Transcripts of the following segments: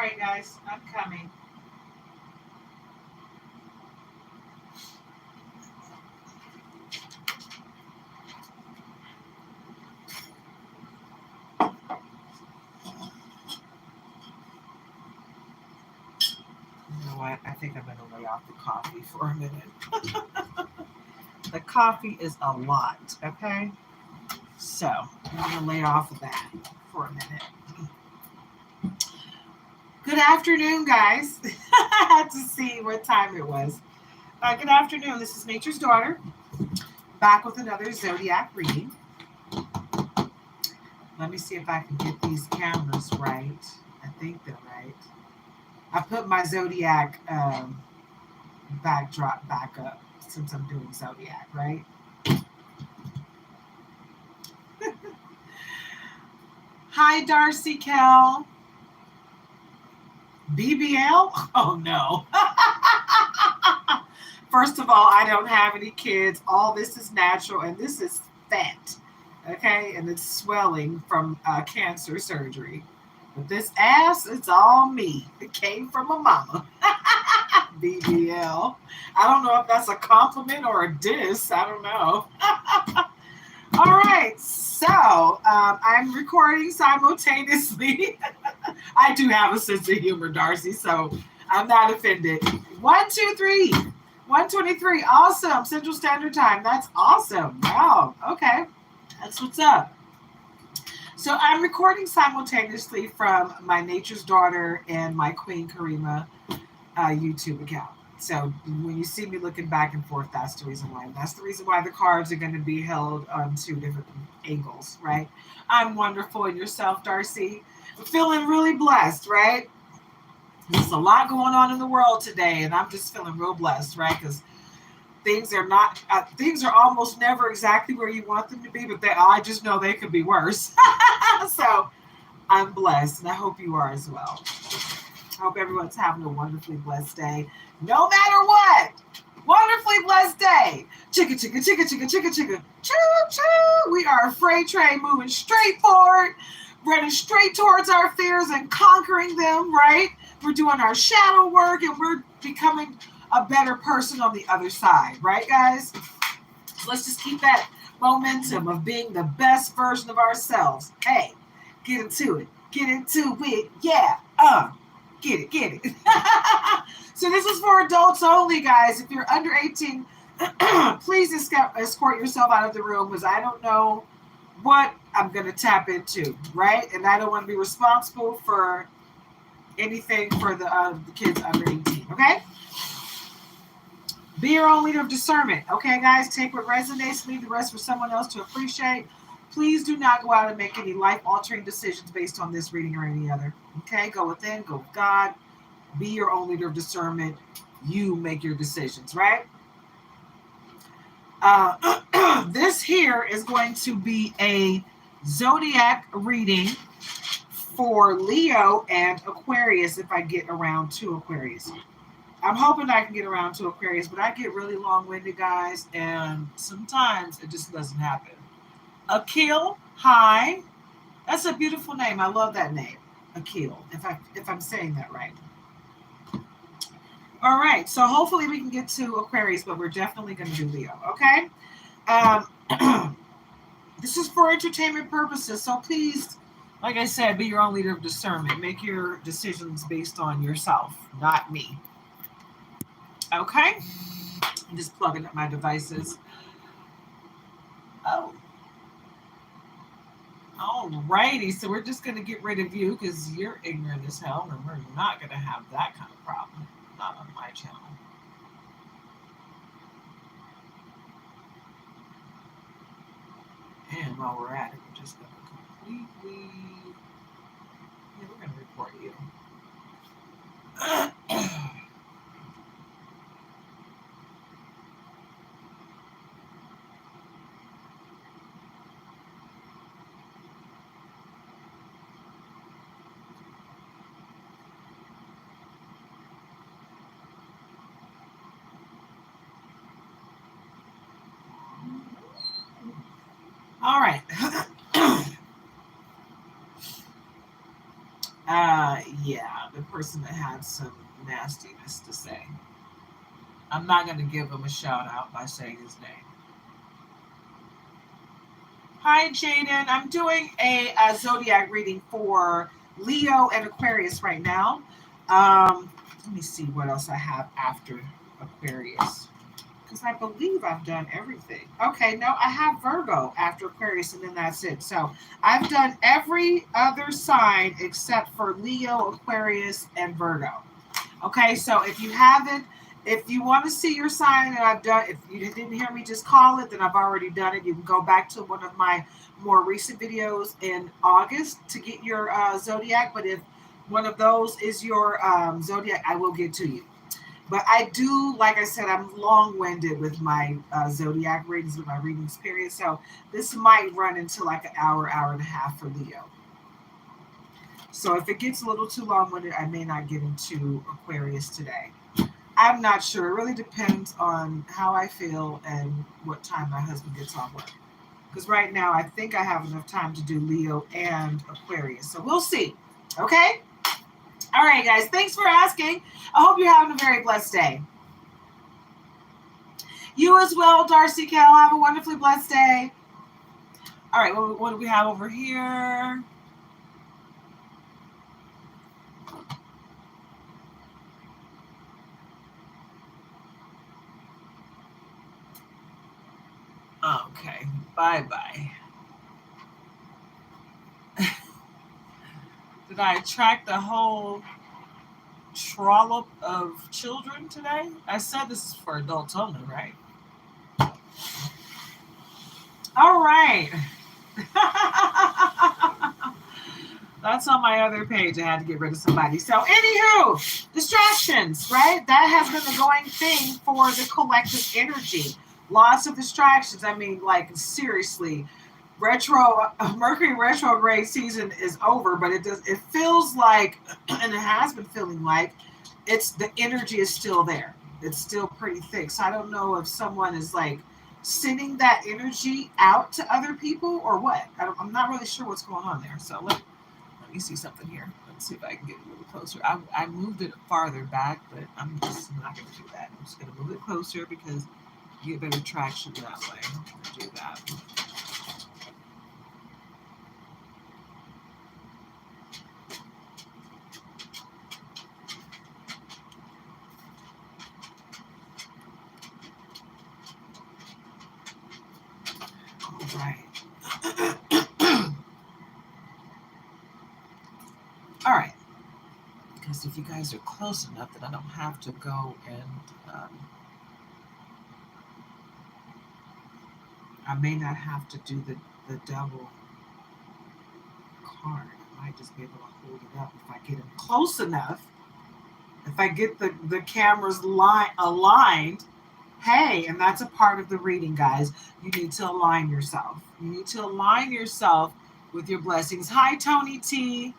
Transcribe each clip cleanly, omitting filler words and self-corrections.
right, guys, I'm coming. You know what? I think I'm going to lay off the coffee for a minute. The coffee is a lot, okay? So I'm going to lay off of that for a minute. Good afternoon, guys. I had to see what time it was. Good afternoon. This is Nature's Daughter, back with another Zodiac reading. Let me see if I can get these cameras right. I think they're right. I put my Zodiac backdrop back up since I'm doing Zodiac, right? Hi, Darcy Kell. BBL? Oh, no. First of all, I don't have any kids. All this is natural, and this is fat, okay? And it's swelling from cancer surgery. But this ass, it's all me. It came from my mama. BBL. I don't know if that's a compliment or a diss. I don't know. All right. So I'm recording simultaneously. I do have a sense of humor, Darcy, so I'm not offended. 1, 2, 3. 1:23. Awesome. Central Standard Time. That's awesome. Wow. Okay. That's what's up. So I'm recording simultaneously from my Nature's Daughter and my Queen Karima YouTube account. So when you see me looking back and forth, that's the reason why. And that's the reason why the cards are going to be held on 2 different angles, right? I'm wonderful. And yourself, Darcy? I'm feeling really blessed, right? There's a lot going on in the world today, and I'm just feeling real blessed, right? Because things are almost never exactly where you want them to be, but I just know they could be worse. So I'm blessed, and I hope you are as well. I hope everyone's having a wonderfully blessed day, no matter what. Wonderfully blessed day. Chicka, chicka, chicka, chicka, chicka, chicka. Choo, choo. We are a freight train moving straight forward, running straight towards our fears and conquering them, right? We're doing our shadow work, and we're becoming a better person on the other side, right, guys? So let's just keep that momentum of being the best version of ourselves. Hey, get into it. Get into it. Yeah. Get it. So this is for adults only, guys. If you're under 18, please escort yourself out of the room, because I don't know what I'm going to tap into, right? And I don't want to be responsible for anything for the kids under 18, okay? Be your own leader of discernment, okay, guys? Take what resonates, leave the rest for someone else to appreciate. Please do not go out and make any life-altering decisions based on this reading or any other, okay? Go within, go with God. Be your own leader of discernment. You make your decisions, right? This here is going to be a Zodiac reading for Leo and Aquarius if I get around to Aquarius. I'm hoping I can get around to Aquarius, but I get really long-winded, guys, and sometimes it just doesn't happen. Akil, hi. That's a beautiful name. I love that name, Akil, if I'm saying that right. All right, so hopefully we can get to Aquarius, but we're definitely going to do Leo, okay? This is for entertainment purposes, so please, like I said, be your own leader of discernment. Make your decisions based on yourself, not me. Okay? I'm just plugging up my devices. Oh. Alrighty, so we're just going to get rid of you because you're ignorant as hell, and we're not going to have that kind of problem. Not on my channel. And while we're at it, we're just going to completely... Yeah, we're going to report you. All right. Yeah. the person that had some nastiness to say. I'm not going to give him a shout out by saying his name. Hi, Jaden. I'm doing a zodiac reading for Leo and Aquarius right now. Let me see what else I have after Aquarius. Because I believe I've done everything. Okay, no, I have Virgo after Aquarius, and then that's it. So I've done every other sign except for Leo, Aquarius, and Virgo. Okay, so if you haven't, if you want to see your sign that I've done, if you didn't hear me just call it, then I've already done it. You can go back to one of my more recent videos in August to get your zodiac. But if one of those is your zodiac, I will get to you. But I do, like I said, I'm long-winded with my zodiac readings, with my readings period. So this might run into like an hour, hour and a half for Leo. So if it gets a little too long-winded, I may not get into Aquarius today. I'm not sure. It really depends on how I feel and what time my husband gets off work. Because right now, I think I have enough time to do Leo and Aquarius. So we'll see. Okay? All right, guys. Thanks for asking. I hope you're having a very blessed day. You as well, Darcy Kell. Have a wonderfully blessed day. All right. What do we have over here? Okay. Bye-bye. Did I attract a whole trollop of children today? I said this is for adults only, right? All right. That's on my other page. I had to get rid of somebody. So, anywho, distractions, right? That has been the going thing for the collective energy. Lots of distractions. I mean, like, seriously, Mercury retrograde season is over, but it feels like, and it has been feeling like, the energy is still there. It's still pretty thick. So I don't know if someone is like sending that energy out to other people or what. I'm not really sure what's going on there. So let me see something here. Let's see if I can get a little closer. I moved it farther back, but I'm just not going to do that. I'm just going to move it closer because you get better traction that way. I'll do that. All right. All right. Because if you guys are close enough that I don't have to go and I may not have to do the double card. I might just be able to hold it up if I get them close enough. If I get the cameras aligned, hey, and that's a part of the reading, guys. You need to align yourself. You need to align yourself with your blessings. Hi, Tony T.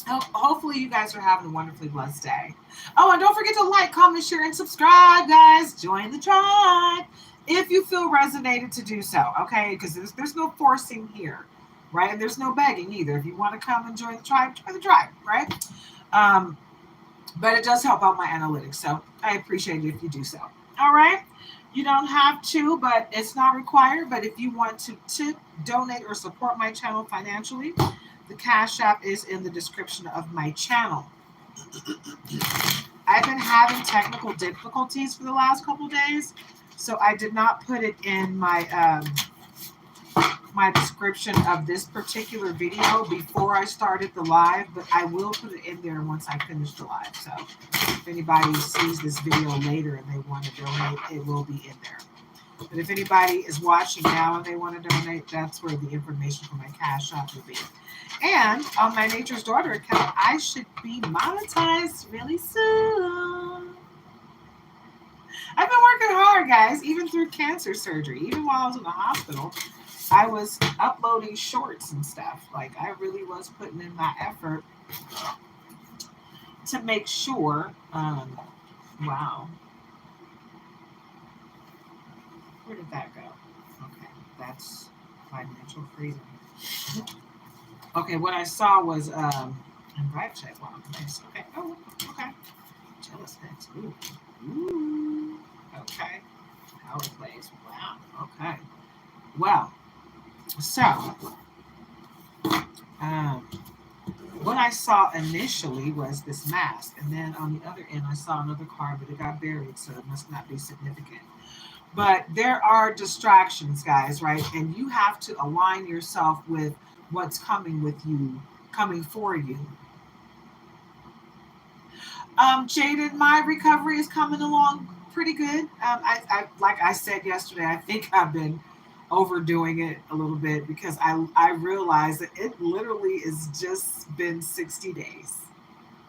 Hopefully you guys are having a wonderfully blessed day. Oh, and don't forget to like, comment, share, and subscribe, guys. Join the tribe if you feel resonated to do so, okay? Because there's no forcing here, right? And there's no begging either. If you want to come and join the tribe, right? But it does help out my analytics, so I appreciate it if you do so. All right? You don't have to, but it's not required. But if you want to tip, donate, or support my channel financially, the Cash App is in the description of my channel. I've been having technical difficulties for the last couple of days, so I did not put it in my my description of this particular video before I started the live, but I will put it in there once I finish the live. So if anybody sees this video later and they want to donate, it will be in there. But if anybody is watching now and they want to donate, that's where the information for my Cash App will be. And on my Nature's Daughter account, I should be monetized really soon. I've been working hard, guys, even through cancer surgery. Even while I was in the hospital, I was uploading shorts and stuff. Like, I really was putting in my effort to make sure. Wow. Where did that go? Okay, that's financial freedom. Okay, what I saw was And vibe check. Wow, nice. Okay. Oh, okay. Jealous next. Ooh. Ooh. Okay. Power plays. Wow. Okay. Well, so um, what I saw initially was this mask, and then on the other end, I saw another card, but it got buried, so it must not be significant. But there are distractions, guys, right? And you have to align yourself with what's coming with you, coming for you. Jaden, my recovery is coming along pretty good. Like I said yesterday, I think I've been overdoing it a little bit because I realized that it literally is just been 60 days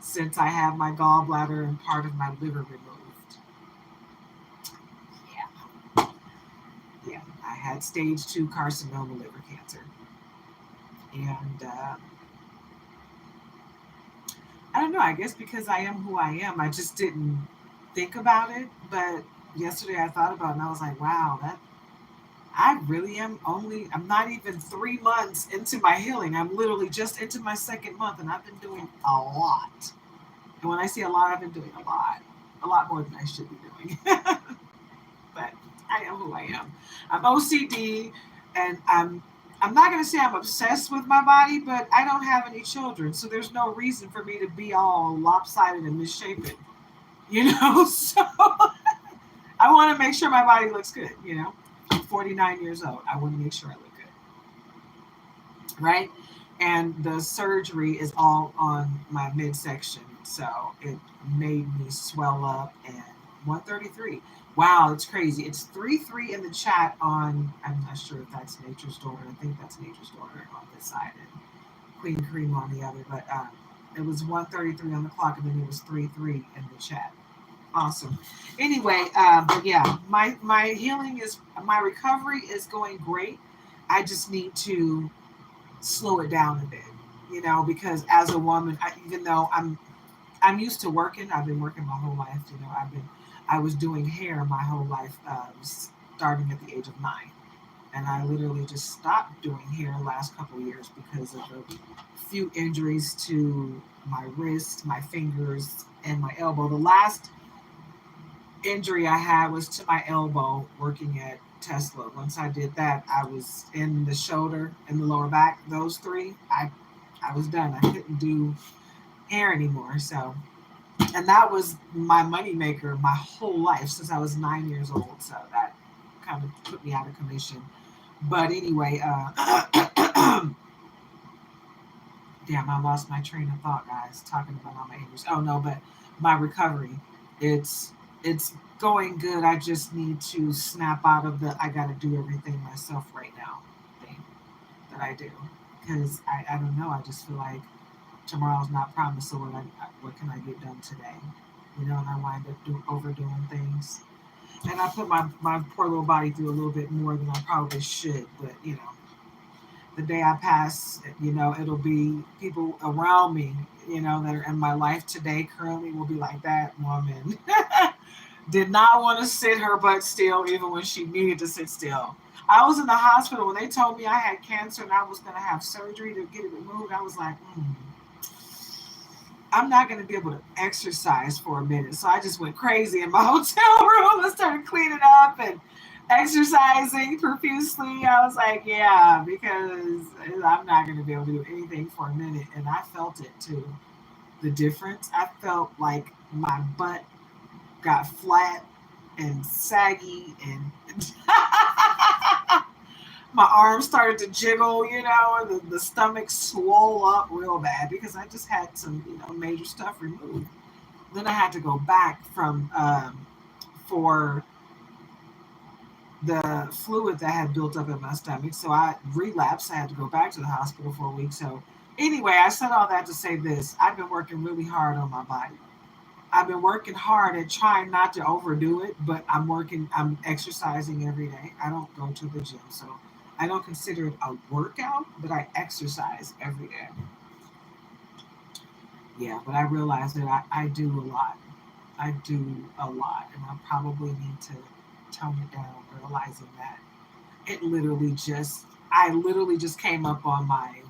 since I had my gallbladder and part of my liver removed. Yeah, yeah. I had stage 2 carcinoma liver cancer, and I don't know. I guess because I am who I am, I just didn't think about it. But yesterday I thought about it and I was like, wow, that I really am only, I'm not even 3 months into my healing. I'm literally just into my second month and I've been doing a lot. And when I say a lot, I've been doing a lot more than I should be doing. But I am who I am. I'm OCD and I'm not going to say I'm obsessed with my body, but I don't have any children. So there's no reason for me to be all lopsided and misshapen, you know? So I want to make sure my body looks good, you know? I'm 49 years old. I want to make sure I look good, right? And the surgery is all on my midsection. So it made me swell up and 133. Wow, it's crazy. It's 3-3 in the chat on, I'm not sure if that's Nature's Daughter. I think that's Nature's Daughter on this side and Queen Cream on the other. But it was 133 on the clock and then it was 3-3 in the chat. Awesome. Anyway, but yeah, my healing is, my recovery is going great. I just need to slow it down a bit, you know, because as a woman, even though I'm used to working, I've been working my whole life. You know, I was doing hair my whole life, starting at the age of 9, and I literally just stopped doing hair the last couple of years because of a few injuries to my wrist, my fingers, and my elbow. The last injury I had was to my elbow working at Tesla. Once I did that, I was in the shoulder and the lower back. Those three, I was done. I couldn't do hair anymore. So, and that was my moneymaker my whole life since I was 9 years old. So that kind of put me out of commission. But anyway, damn, I lost my train of thought, guys. Talking about all my injuries. Oh no, but my recovery, it's going good. I just need to snap out of the I got to do everything myself right now thing that I do because I don't know. I just feel like tomorrow's not promised. So what can I get done today? You know, and I wind up overdoing things. And I put my poor little body through a little bit more than I probably should. But, you know, the day I pass, you know, it'll be people around me, you know, that are in my life today currently will be like, that woman did not want to sit her butt still even when she needed to sit still. I was in the hospital when they told me I had cancer and I was going to have surgery to get it removed. I was like, I'm not going to be able to exercise for a minute. So I just went crazy in my hotel room and started cleaning up and exercising profusely. I was like, yeah, because I'm not going to be able to do anything for a minute. And I felt it too. The difference. I felt like my butt got flat and saggy and my arms started to jiggle, you know, and the stomach swole up real bad because I just had some, you know, major stuff removed. Then I had to go back from for the fluid that had built up in my stomach. So I relapsed. I had to go back to the hospital for a week. So anyway, I said all that to say this. I've been working really hard on my body. I've been working hard at trying not to overdo it, but I'm exercising every day. I don't go to the gym, so I don't consider it a workout, but I exercise every day. Yeah, but I realize that I do a lot. I do a lot, and I probably need to tone it down, realizing that I literally just came up on my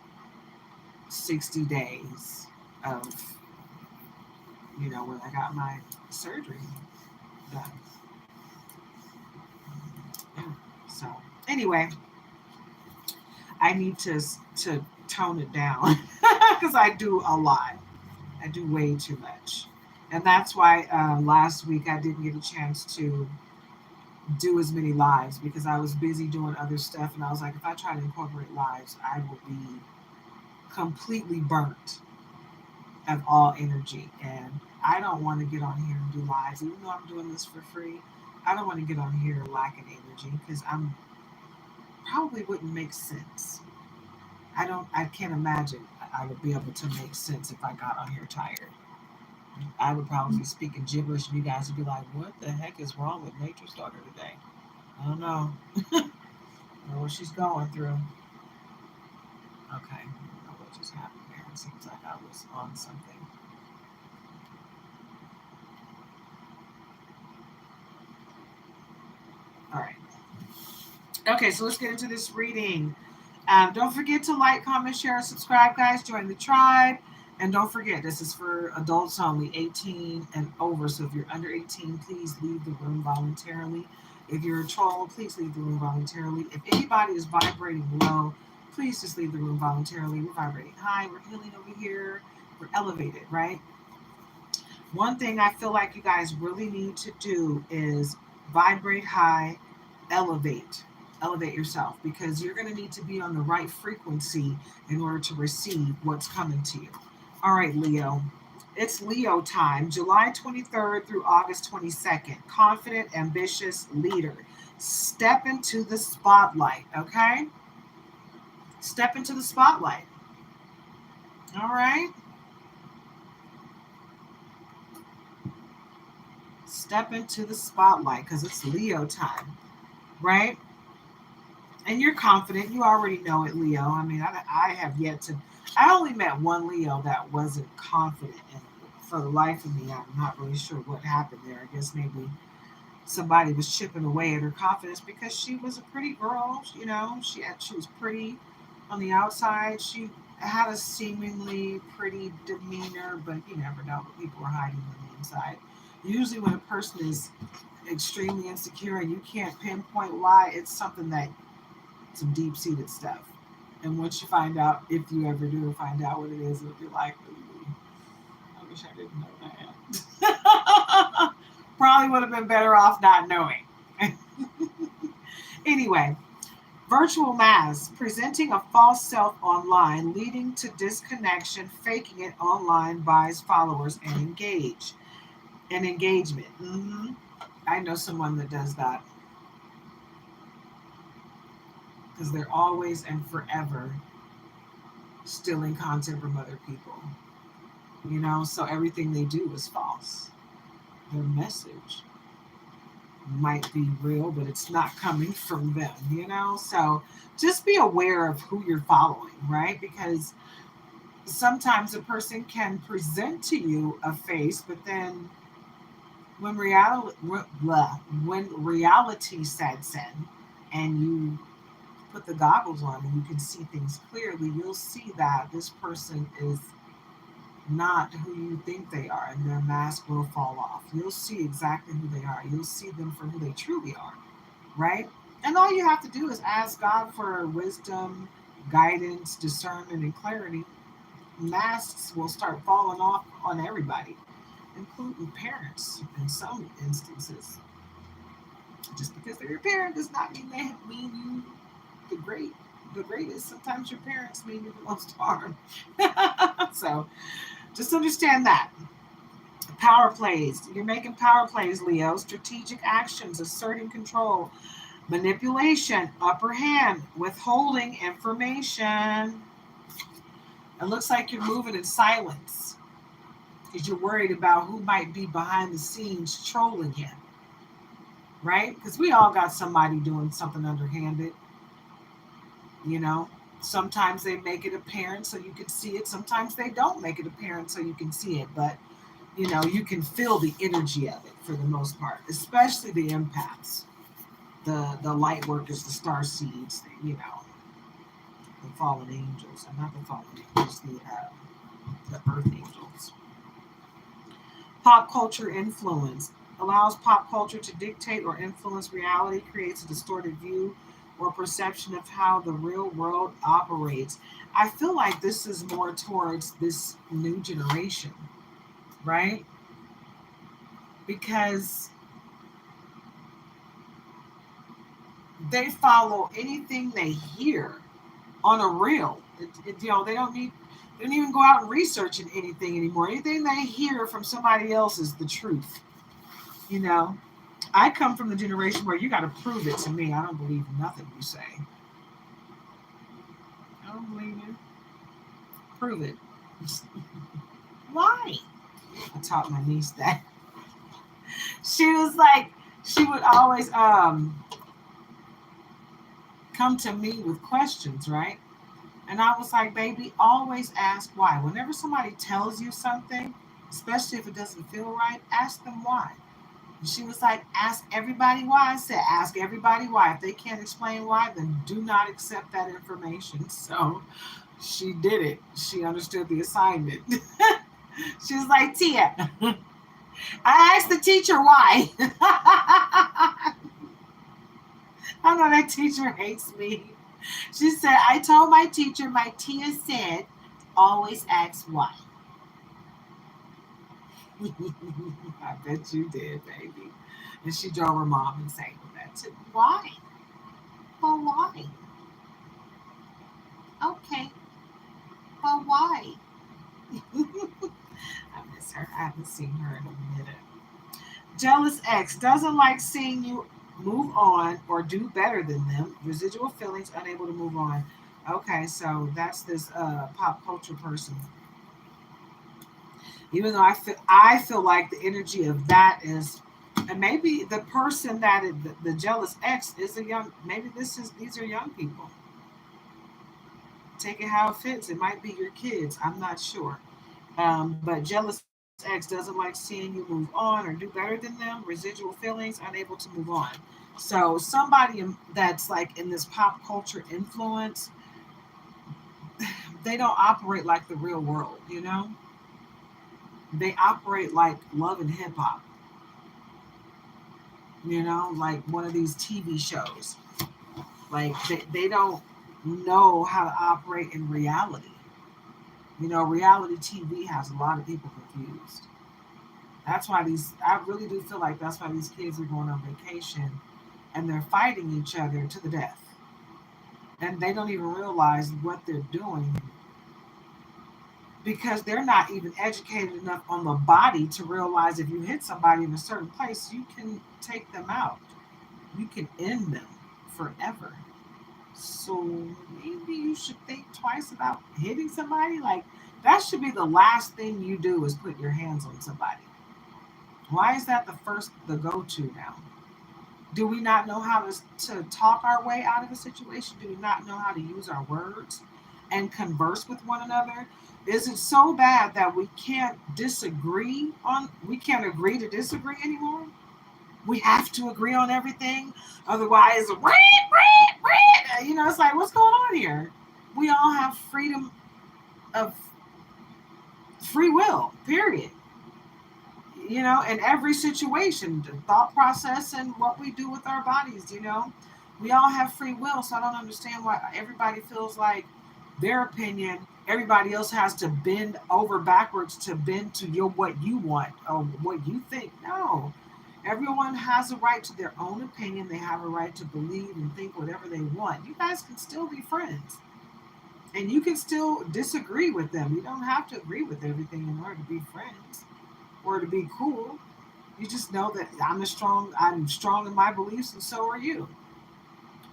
60 days of, when I got my surgery done. Yeah. So anyway, I need to tone it down because I do a lot. I do way too much, and that's why last week I didn't get a chance to do as many lives because I was busy doing other stuff, and I was like, if I try to incorporate lives, I will be completely burnt of all energy, and I don't want to get on here and do lives, even though I'm doing this for free. I don't want to get on here lacking energy because I'm probably wouldn't make sense. I can't imagine I would be able to make sense if I got on here tired. I would probably be speaking gibberish and you guys would be like, what the heck is wrong with Nature's Daughter today? I don't know. I don't know what she's going through. Okay. I don't know what just happened there. It seems like I was on something. All right. Okay, so let's get into this reading. Don't forget to like, comment, share, and subscribe, guys. Join the tribe. And don't forget, this is for adults only, 18 and over. So if you're under 18, please leave the room voluntarily. If you're a troll, please leave the room voluntarily. If anybody is vibrating low, please just leave the room voluntarily. We're vibrating high. We're healing over here. We're elevated, right? One thing I feel like you guys really need to do is vibrate high, elevate. Elevate yourself because you're going to need to be on the right frequency in order to receive what's coming to you. All right, Leo. It's Leo time, July 23rd through August 22nd. Confident, ambitious leader. Step into the spotlight, okay? Step into the spotlight. All right? Step into the spotlight because it's Leo time, right? And you're confident. You already know it, Leo. I mean, I have yet to. I only met one Leo that wasn't confident, and for the life of me, I'm not really sure what happened there. I guess maybe somebody was chipping away at her confidence because she was a pretty girl. She was pretty on the outside. She had a seemingly pretty demeanor, but you never know what people are hiding on the inside. Usually, when a person is extremely insecure and you can't pinpoint why, it's something that some deep-seated stuff. And once you find out, if you ever do find out what it is, it'll be like, ooh, I wish I didn't know that. Probably would have been better off not knowing. Anyway, virtual mask, presenting a false self online, leading to disconnection, faking it online, buys followers, and engagement. I know someone that does that because they're always and forever stealing content from other people. So everything they do is false. Their message might be real, but it's not coming from them. So just be aware of who you're following, right? Because sometimes a person can present to you a face, but then when reality sets in and you put the goggles on and you can see things clearly, you'll see that this person is not who you think they are, and their mask will fall off. You'll see exactly who they are. You'll see them for who they truly are, right? And all you have to do is ask God for wisdom, guidance, discernment, and clarity. Masks will start falling off on everybody, including parents in some instances. Just because they're your parent does not mean they mean you the greatest. Sometimes your parents mean you the most harm. So just understand that. Power plays. You're making power plays, Leo. Strategic actions, asserting control, manipulation, upper hand, withholding information. It looks like you're moving in silence because you're worried about who might be behind the scenes trolling you, right? Because we all got somebody doing something underhanded. Sometimes they make it apparent so you can see it. Sometimes they don't make it apparent so you can see it. But, you can feel the energy of it for the most part, especially the empaths, the light workers, the star seeds, the fallen angels. Not the fallen angels, The earth angels. Pop culture influence allows pop culture to dictate or influence reality, creates a distorted view or perception of how the real world operates. I feel like this is more towards this new generation, right? Because they follow anything they hear on a reel. They don't even go out and research anything anymore. Anything they hear from somebody else is the truth. You know, I come from the generation where you got to prove it to me. I don't believe nothing you say. I don't believe it. Prove it. Why? I taught my niece that. She was like, she would always come to me with questions, right? And I was like, baby, always ask why. Whenever somebody tells you something, especially if it doesn't feel right, ask them why. And she was like, ask everybody why. I said, ask everybody why. If they can't explain why, then do not accept that information. So she did it. She understood the assignment. She was like, Tia, I asked the teacher why. I know that teacher hates me. She said, I told my teacher, my Tia said, always ask why. I bet you did, baby. And she drove her mom insane with that too. Why? Well, why? Okay. Well, why? I miss her. I haven't seen her in a minute. Jealous ex doesn't like seeing you move on or do better than them. Residual feelings, unable to move on. Okay, so that's this pop culture person. Even though I feel like the energy of that is, and maybe the person that is, the jealous ex is a young. Maybe these are young people. Take it how it fits. It might be your kids. I'm not sure. But jealous ex doesn't like seeing you move on or do better than them. Residual feelings, unable to move on. So somebody that's like in this pop culture influence, they don't operate like the real world. They operate like love and hip hop. Like one of these TV shows. Like they don't know how to operate in reality. Reality TV has a lot of people confused. I really do feel like that's why these kids are going on vacation and they're fighting each other to the death. And they don't even realize what they're doing because they're not even educated enough on the body to realize if you hit somebody in a certain place, you can take them out. You can end them forever. So maybe you should think twice about hitting somebody. Like that should be the last thing you do is put your hands on somebody. Why is that the go-to now? Do we not know how to talk our way out of a situation? Do we not know how to use our words and converse with one another? Is it so bad that we can't agree to disagree anymore? We have to agree on everything. Otherwise, it's like, what's going on here? We all have freedom of free will, period. In every situation, the thought process and what we do with our bodies. We all have free will, so I don't understand why everybody feels like their opinion, everybody else has to bend over backwards to bend to what you want or what you think. No. Everyone has a right to their own opinion. They have a right to believe and think whatever they want. You guys can still be friends. And you can still disagree with them. You don't have to agree with everything in order to be friends or to be cool. You just know that I'm strong in my beliefs and so are you.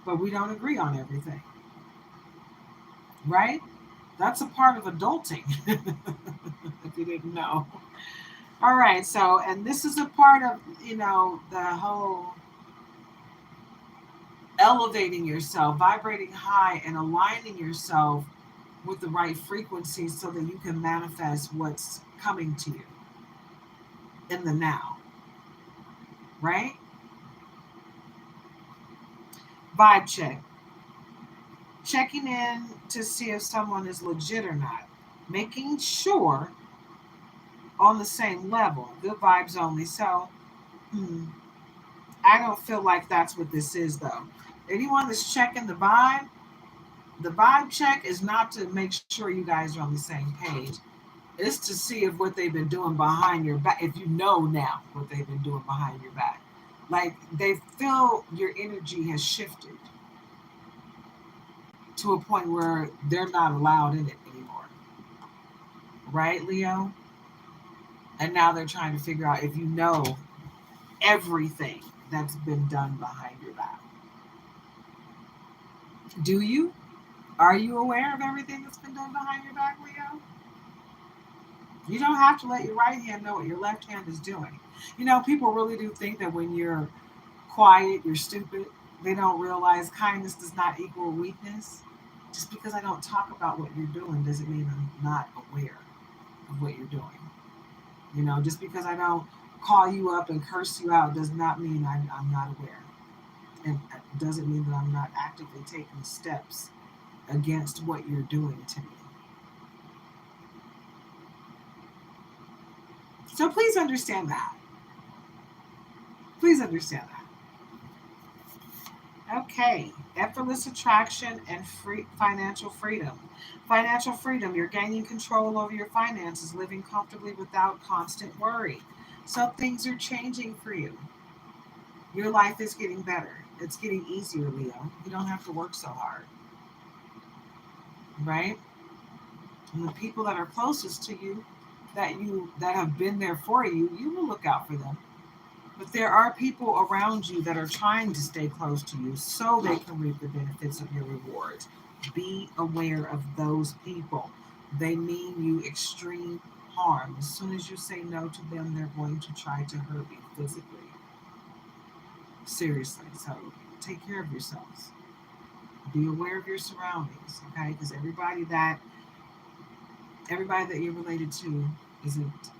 But we don't agree on everything. Right? That's a part of adulting. If you didn't know. All right, so and this is a part of, the whole elevating yourself, vibrating high and aligning yourself with the right frequency so that you can manifest what's coming to you in the now, right? Vibe check. Checking in to see if someone is legit or not. making sure on the same level, good vibes only. So, I don't feel like that's what this is, though. Anyone that's checking the vibe check is not to make sure you guys are on the same page. It's to see if what they've been doing behind your back, if you know now what they've been doing behind your back. Like they feel your energy has shifted to a point where they're not allowed in it anymore. Right, Leo? And now they're trying to figure out if you know everything that's been done behind your back. Do you? Are you aware of everything that's been done behind your back, Leo? You don't have to let your right hand know what your left hand is doing. People really do think that when you're quiet, you're stupid. They don't realize kindness does not equal weakness. Just because I don't talk about what you're doing doesn't mean I'm not aware of what you're doing. Just because I don't call you up and curse you out does not mean I'm not aware. And it doesn't mean that I'm not actively taking steps against what you're doing to me. So please understand that. Please understand that. Okay, effortless attraction and free financial freedom. Financial freedom, you're gaining control over your finances, living comfortably without constant worry. So things are changing for you. Your life is getting better. It's getting easier, Leo. You don't have to work so hard, right? And the people that are closest to you, that have been there for you, you will look out for them. But there are people around you that are trying to stay close to you so they can reap the benefits of your rewards. Be aware of those people. They mean you extreme harm. As soon as you say no to them, they're going to try to hurt you physically. Seriously. So take care of yourselves. Be aware of your surroundings, okay? Because everybody that you're related to isn't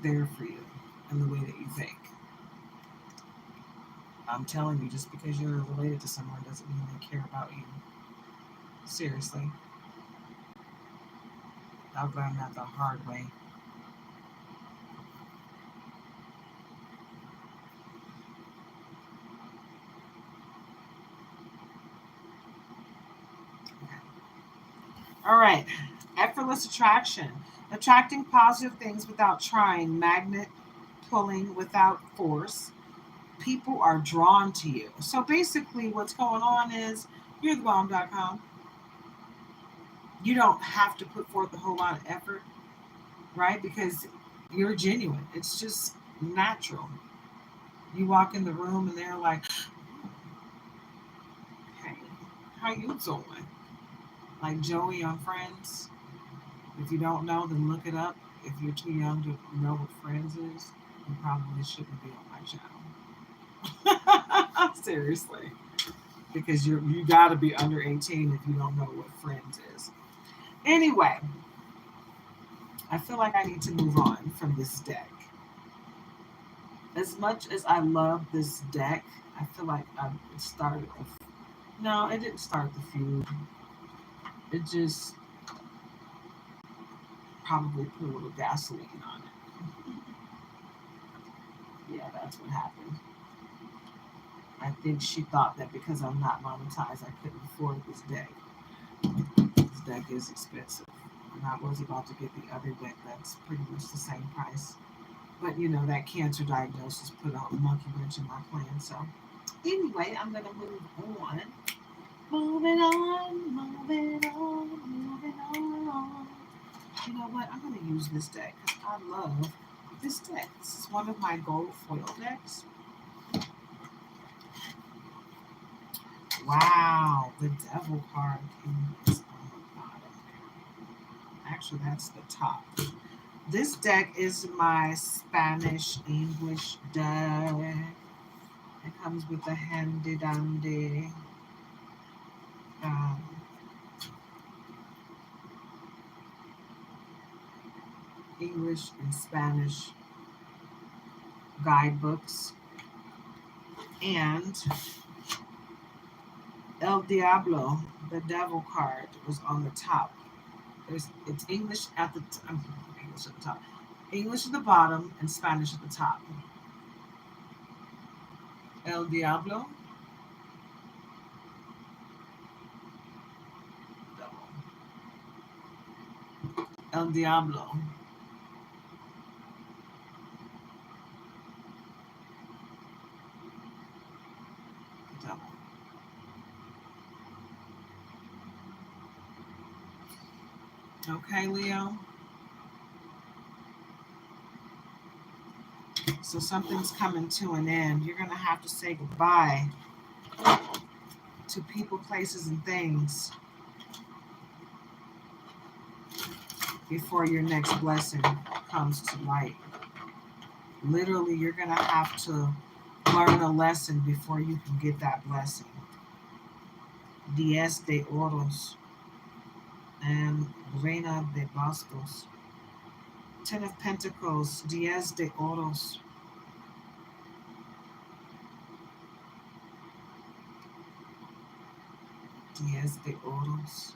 there for you in the way that you think. I'm telling you, just because you're related to someone doesn't mean they care about you. Seriously. I've learned that the hard way. Okay. All right. Effortless attraction. Attracting positive things without trying. Magnet pulling without force. People are drawn to you. So basically, what's going on is you're the bomb.com. You don't have to put forth a whole lot of effort, right? Because you're genuine. It's just natural. You walk in the room and they're like, "Hey, how you doing?" Like Joey on Friends. If you don't know, then look it up. If you're too young to know what Friends is, you probably shouldn't be on my channel. Seriously, because you got to be under 18 if you don't know what Friends is. Anyway, I feel like I need to move on from this deck. As much as I love this deck, I feel like it started. No, it didn't start the feud. It just probably put a little gasoline on it. Yeah, that's what happened. I think she thought that because I'm not monetized, I couldn't afford this deck. This deck is expensive. And I was about to get the other deck that's pretty much the same price. But that cancer diagnosis put a monkey wrench in my plan. So anyway, I'm gonna move on. Moving on, moving on, moving on. You know what? I'm gonna use this deck because I love this deck. This is one of my gold foil decks. Wow, the devil card is on the bottom. Actually, that's the top. This deck is my Spanish English deck. It comes with a handy dandy um, English and Spanish guidebooks. And El Diablo, the devil card, was on the top. It's English at the English at the top, English at the bottom, and Spanish at the top. El Diablo, El Diablo. Devil. Okay, Leo. So something's coming to an end. You're going to have to say goodbye to people, places, and things before your next blessing comes to light. Literally, you're going to have to learn a lesson before you can get that blessing. Diez de Oros and Reina de Bastos. Ten of Pentacles, Diez de Oros. Diez de Oros.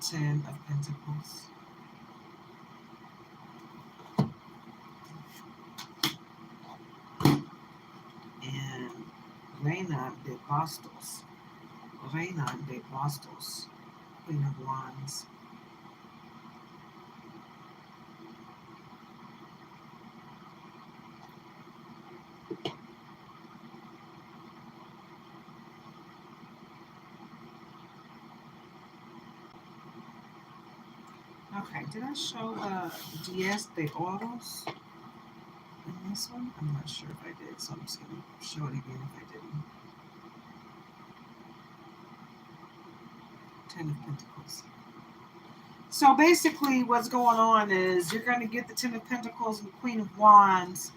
Ten of Pentacles. And Reina de Bastos. Reina de Bastos. Queen of Wands. Okay, did I show the Diez de Oros in this one? I'm not sure if I did, so I'm just going to show it again if I didn't. Ten of Pentacles. So basically what's going on is you're going to get the Ten of Pentacles and the Queen of Wands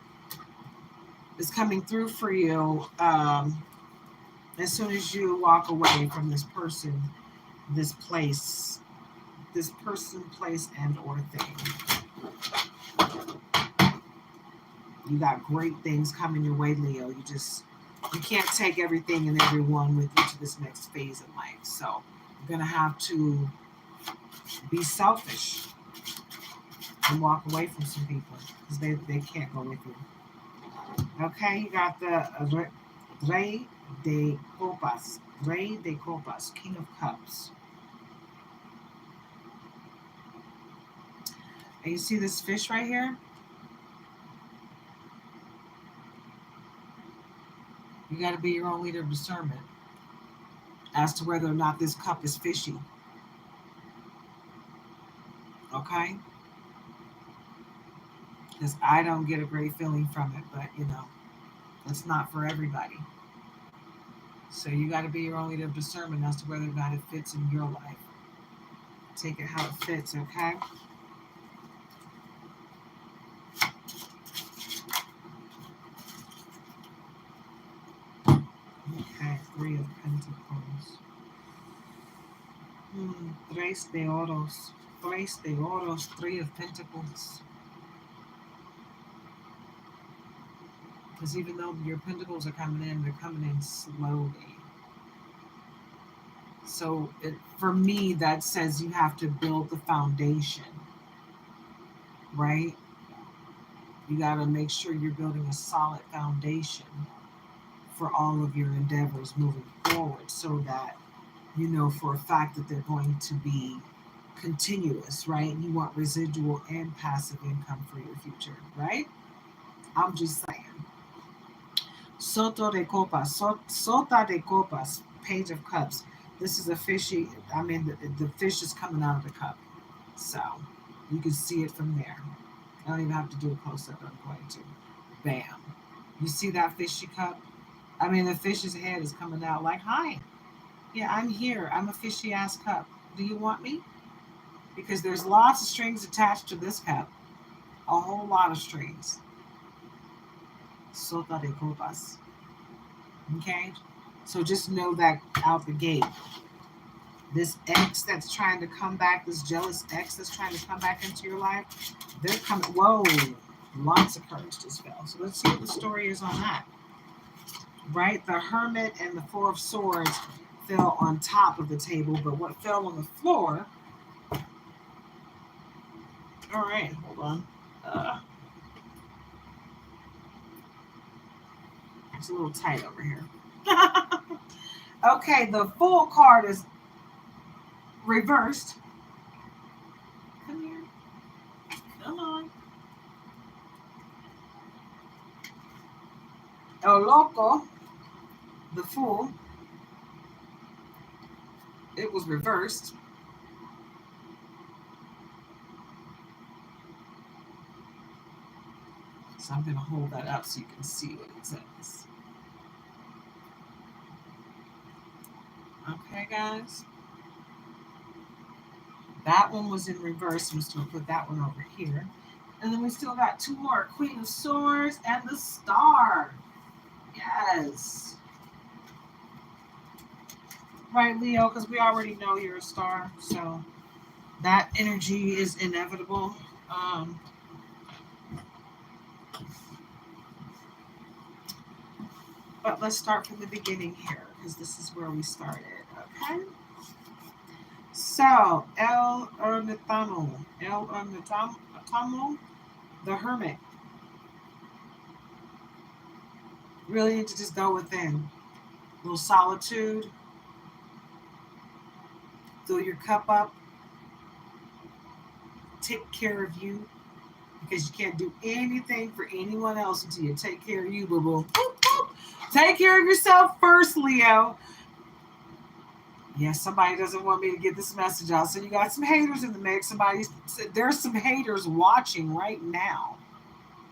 is coming through for you as soon as you walk away from this person, this place, this person, place, and or thing. You got great things coming your way, Leo. You can't take everything and everyone with you to this next phase in life. So you're going to have to be selfish and walk away from some people because they can't go with you. Okay, you got the Rey de Copas. Rey de Copas, King of Cups. And you see this fish right here? You got to be your own leader of discernment as to whether or not this cup is fishy. Okay? Because I don't get a great feeling from it, but it's not for everybody. So you got to be your own leader of discernment as to whether or not it fits in your life. Take it how it fits, okay? Okay, Three of Pentacles. Tres de Oros. Tres de Oros, Three of Pentacles. Because even though your pentacles are coming in, they're coming in slowly. So for me, that says you have to build the foundation, right? You got to make sure you're building a solid foundation for all of your endeavors moving forward so that you know for a fact that they're going to be continuous, right? You want residual and passive income for your future, right? I'm just saying. Soto de Copas, Sota de Copas, Page of Cups. This is a fishy, the fish is coming out of the cup. So you can see it from there. I don't even have to do a close-up, I'm going to. Bam. You see that fishy cup? The fish's head is coming out like, hi. Yeah, I'm here. I'm a fishy-ass cup. Do you want me? Because there's lots of strings attached to this cup. A whole lot of strings. Sota de Copas. Okay? So just know that out the gate. This ex that's trying to come back, this jealous ex that's trying to come back into your life, they're coming. Whoa, lots of cards just fell. So let's see what the story is on that. Right? The Hermit and the Four of Swords. fell on top of the table, but what fell on the floor. All right, hold on. It's a little tight over here. Okay, the Fool card is reversed. Come here. Come on. El Loco, the Fool. It was reversed. So I'm going to hold that up so you can see what it says. Okay, guys. That one was in reverse. I'm just going to put that one over here. And then we still got two more. Queen of Swords and the Star. Yes. Right, Leo, because we already know you're a star. So that energy is inevitable. But let's start from the beginning here, because this is where we started, okay? So, El Ermitamo, the Hermit. Really need to just go within. A little solitude. Fill your cup up. Take care of you, because you can't do anything for anyone else until you take care of you, boo-boo. Take care of yourself first, Leo. Yes, somebody doesn't want me to get this message out. So you got some haters in the mix. There's some haters watching right now.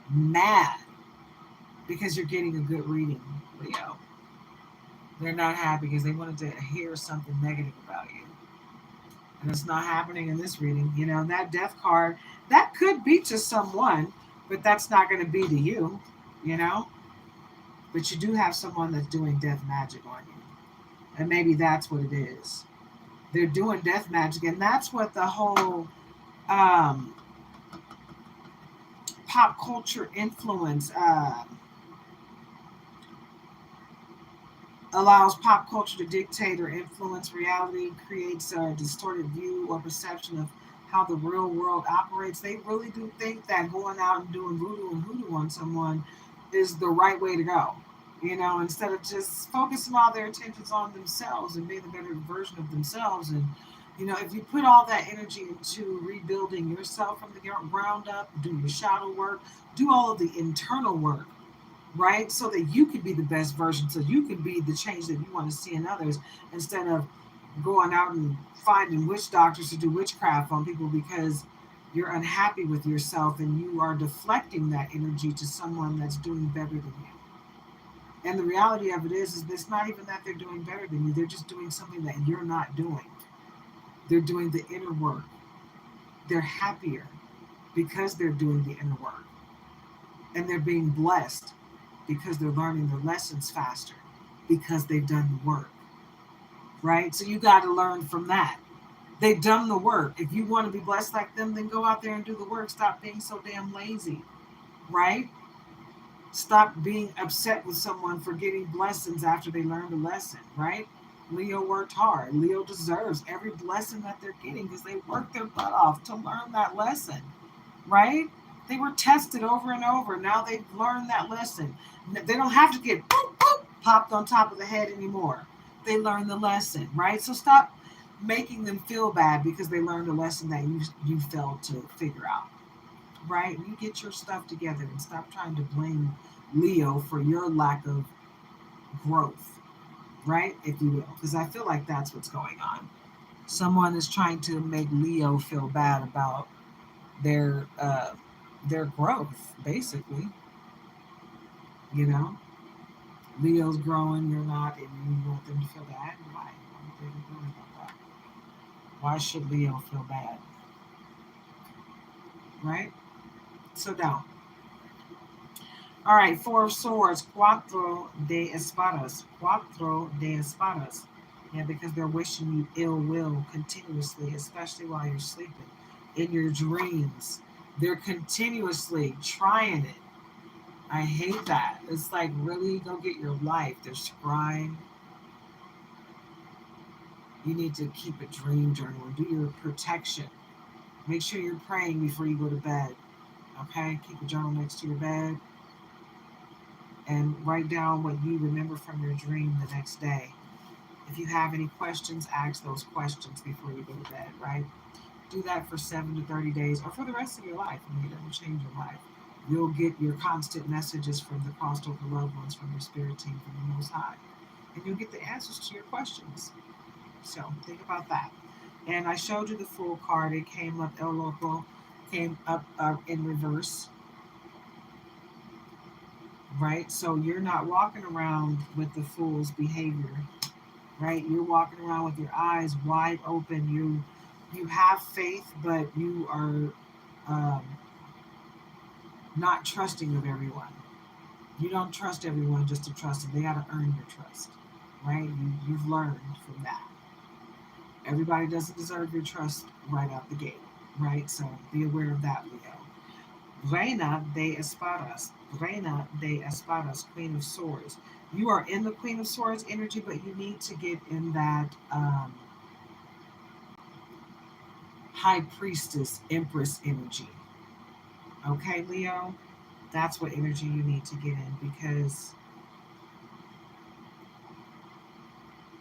Mad. Because you're getting a good reading, Leo. They're not happy because they wanted to hear something negative about you. And it's not happening in this reading. You know, that death card, that could be to someone, but that's not going to be to you, you know? But you do have someone that's doing death magic on you. And maybe that's what it is. They're doing death magic. And that's what the whole pop culture influence allows pop culture to dictate or influence reality, creates a distorted view or perception of how the real world operates. They really do think that going out and doing voodoo and hoodoo on someone is the right way to go. You know, instead of just focusing all their attentions on themselves and being the better version of themselves. And, you know, if you put all that energy into rebuilding yourself from the ground up, do your shadow work, do all of the internal work, right? So that you can be the best version, so you can be the change that you want to see in others, instead of going out and finding witch doctors to do witchcraft on people because you're unhappy with yourself and you are deflecting that energy to someone that's doing better than you. And the reality of it is it's not even that they're doing better than you. They're just doing something that you're not doing. They're doing the inner work. They're happier because they're doing the inner work. And they're being blessed because they're learning their lessons faster because they've done the work. Right? So you got to learn from that. They've done the work. If you want to be blessed like them, then go out there and do the work. Stop being so damn lazy. Right? Stop being upset with someone for getting blessings after they learned a lesson, right? Leo worked hard. Leo deserves every blessing that they're getting because they worked their butt off to learn that lesson, right? They were tested over and over. Now they've learned that lesson. They don't have to get boop, boop, popped on top of the head anymore. They learned the lesson, right? So stop making them feel bad because they learned a lesson that you failed to figure out. Right? You get your stuff together and stop trying to blame Leo for your lack of growth, right? If you will, because I feel like that's what's going on. Someone is trying to make Leo feel bad about their growth, basically. You know, Leo's growing, you're not, and you want them to feel bad. Why? Why should Leo feel bad? Right? So down. All right, Four of Swords, Cuatro de Espadas. Cuatro de Espadas. Yeah, because they're wishing you ill will continuously, especially while you're sleeping. In your dreams, they're continuously trying it. I hate that. It's like, really, go get your life. They're scrying. You need to keep a dream journal and do your protection. Make sure you're praying before you go to bed. Okay? Keep a journal next to your bed and write down what you remember from your dream the next day. If you have any questions, ask those questions before you go to bed, right? Do that for 7 to 30 days or for the rest of your life. I mean, it will change your life. You'll get your constant messages from the crossed over loved ones, from your spirit team, from the Most High. And you'll get the answers to your questions. So think about that. And I showed you the Fool card. It came up, El Loco came up in reverse, right? So you're not walking around with the Fool's behavior, right? You're walking around with your eyes wide open. You have faith, but you are not trusting of everyone. You don't trust everyone just to trust them. They got to earn your trust, right? You've learned from that. Everybody doesn't deserve your trust right out the gate, right? So be aware of that, Leo. Reina de Espadas. Reina de Espadas, Queen of Swords. You are in the Queen of Swords energy, but you need to get in that High Priestess, Empress energy. Okay, Leo? That's what energy you need to get in, because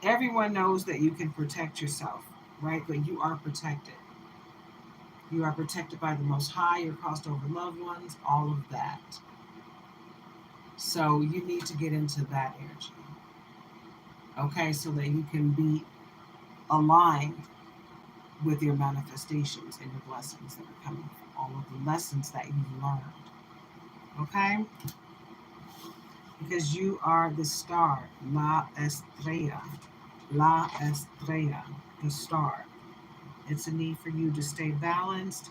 everyone knows that you can protect yourself, right? But you are protected. You are protected by the Most High, your crossed over loved ones, all of that. So you need to get into that energy, okay? So that you can be aligned with your manifestations and your blessings that are coming from all of the lessons that you've learned, okay? Because you are the star, La Estrella. La Estrella, the star. It's a need for you to stay balanced,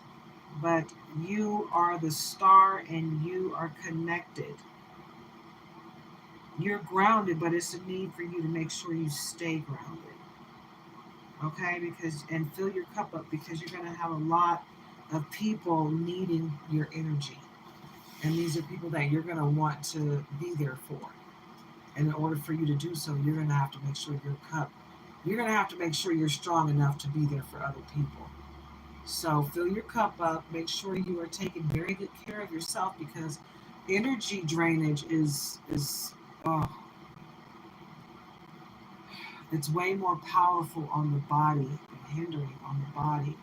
but you are the star and you are connected. You're grounded, but it's a need for you to make sure you stay grounded. Okay? Because and fill your cup up, because you're going to have a lot of people needing your energy. And these are people that you're going to want to be there for. And in order for you to do so, you're going to have to make sure you're going to have to make sure you're strong enough to be there for other people. So fill your cup up. Make sure you are taking very good care of yourself, because energy drainage is oh, it's way more powerful on the body and hindering on the body.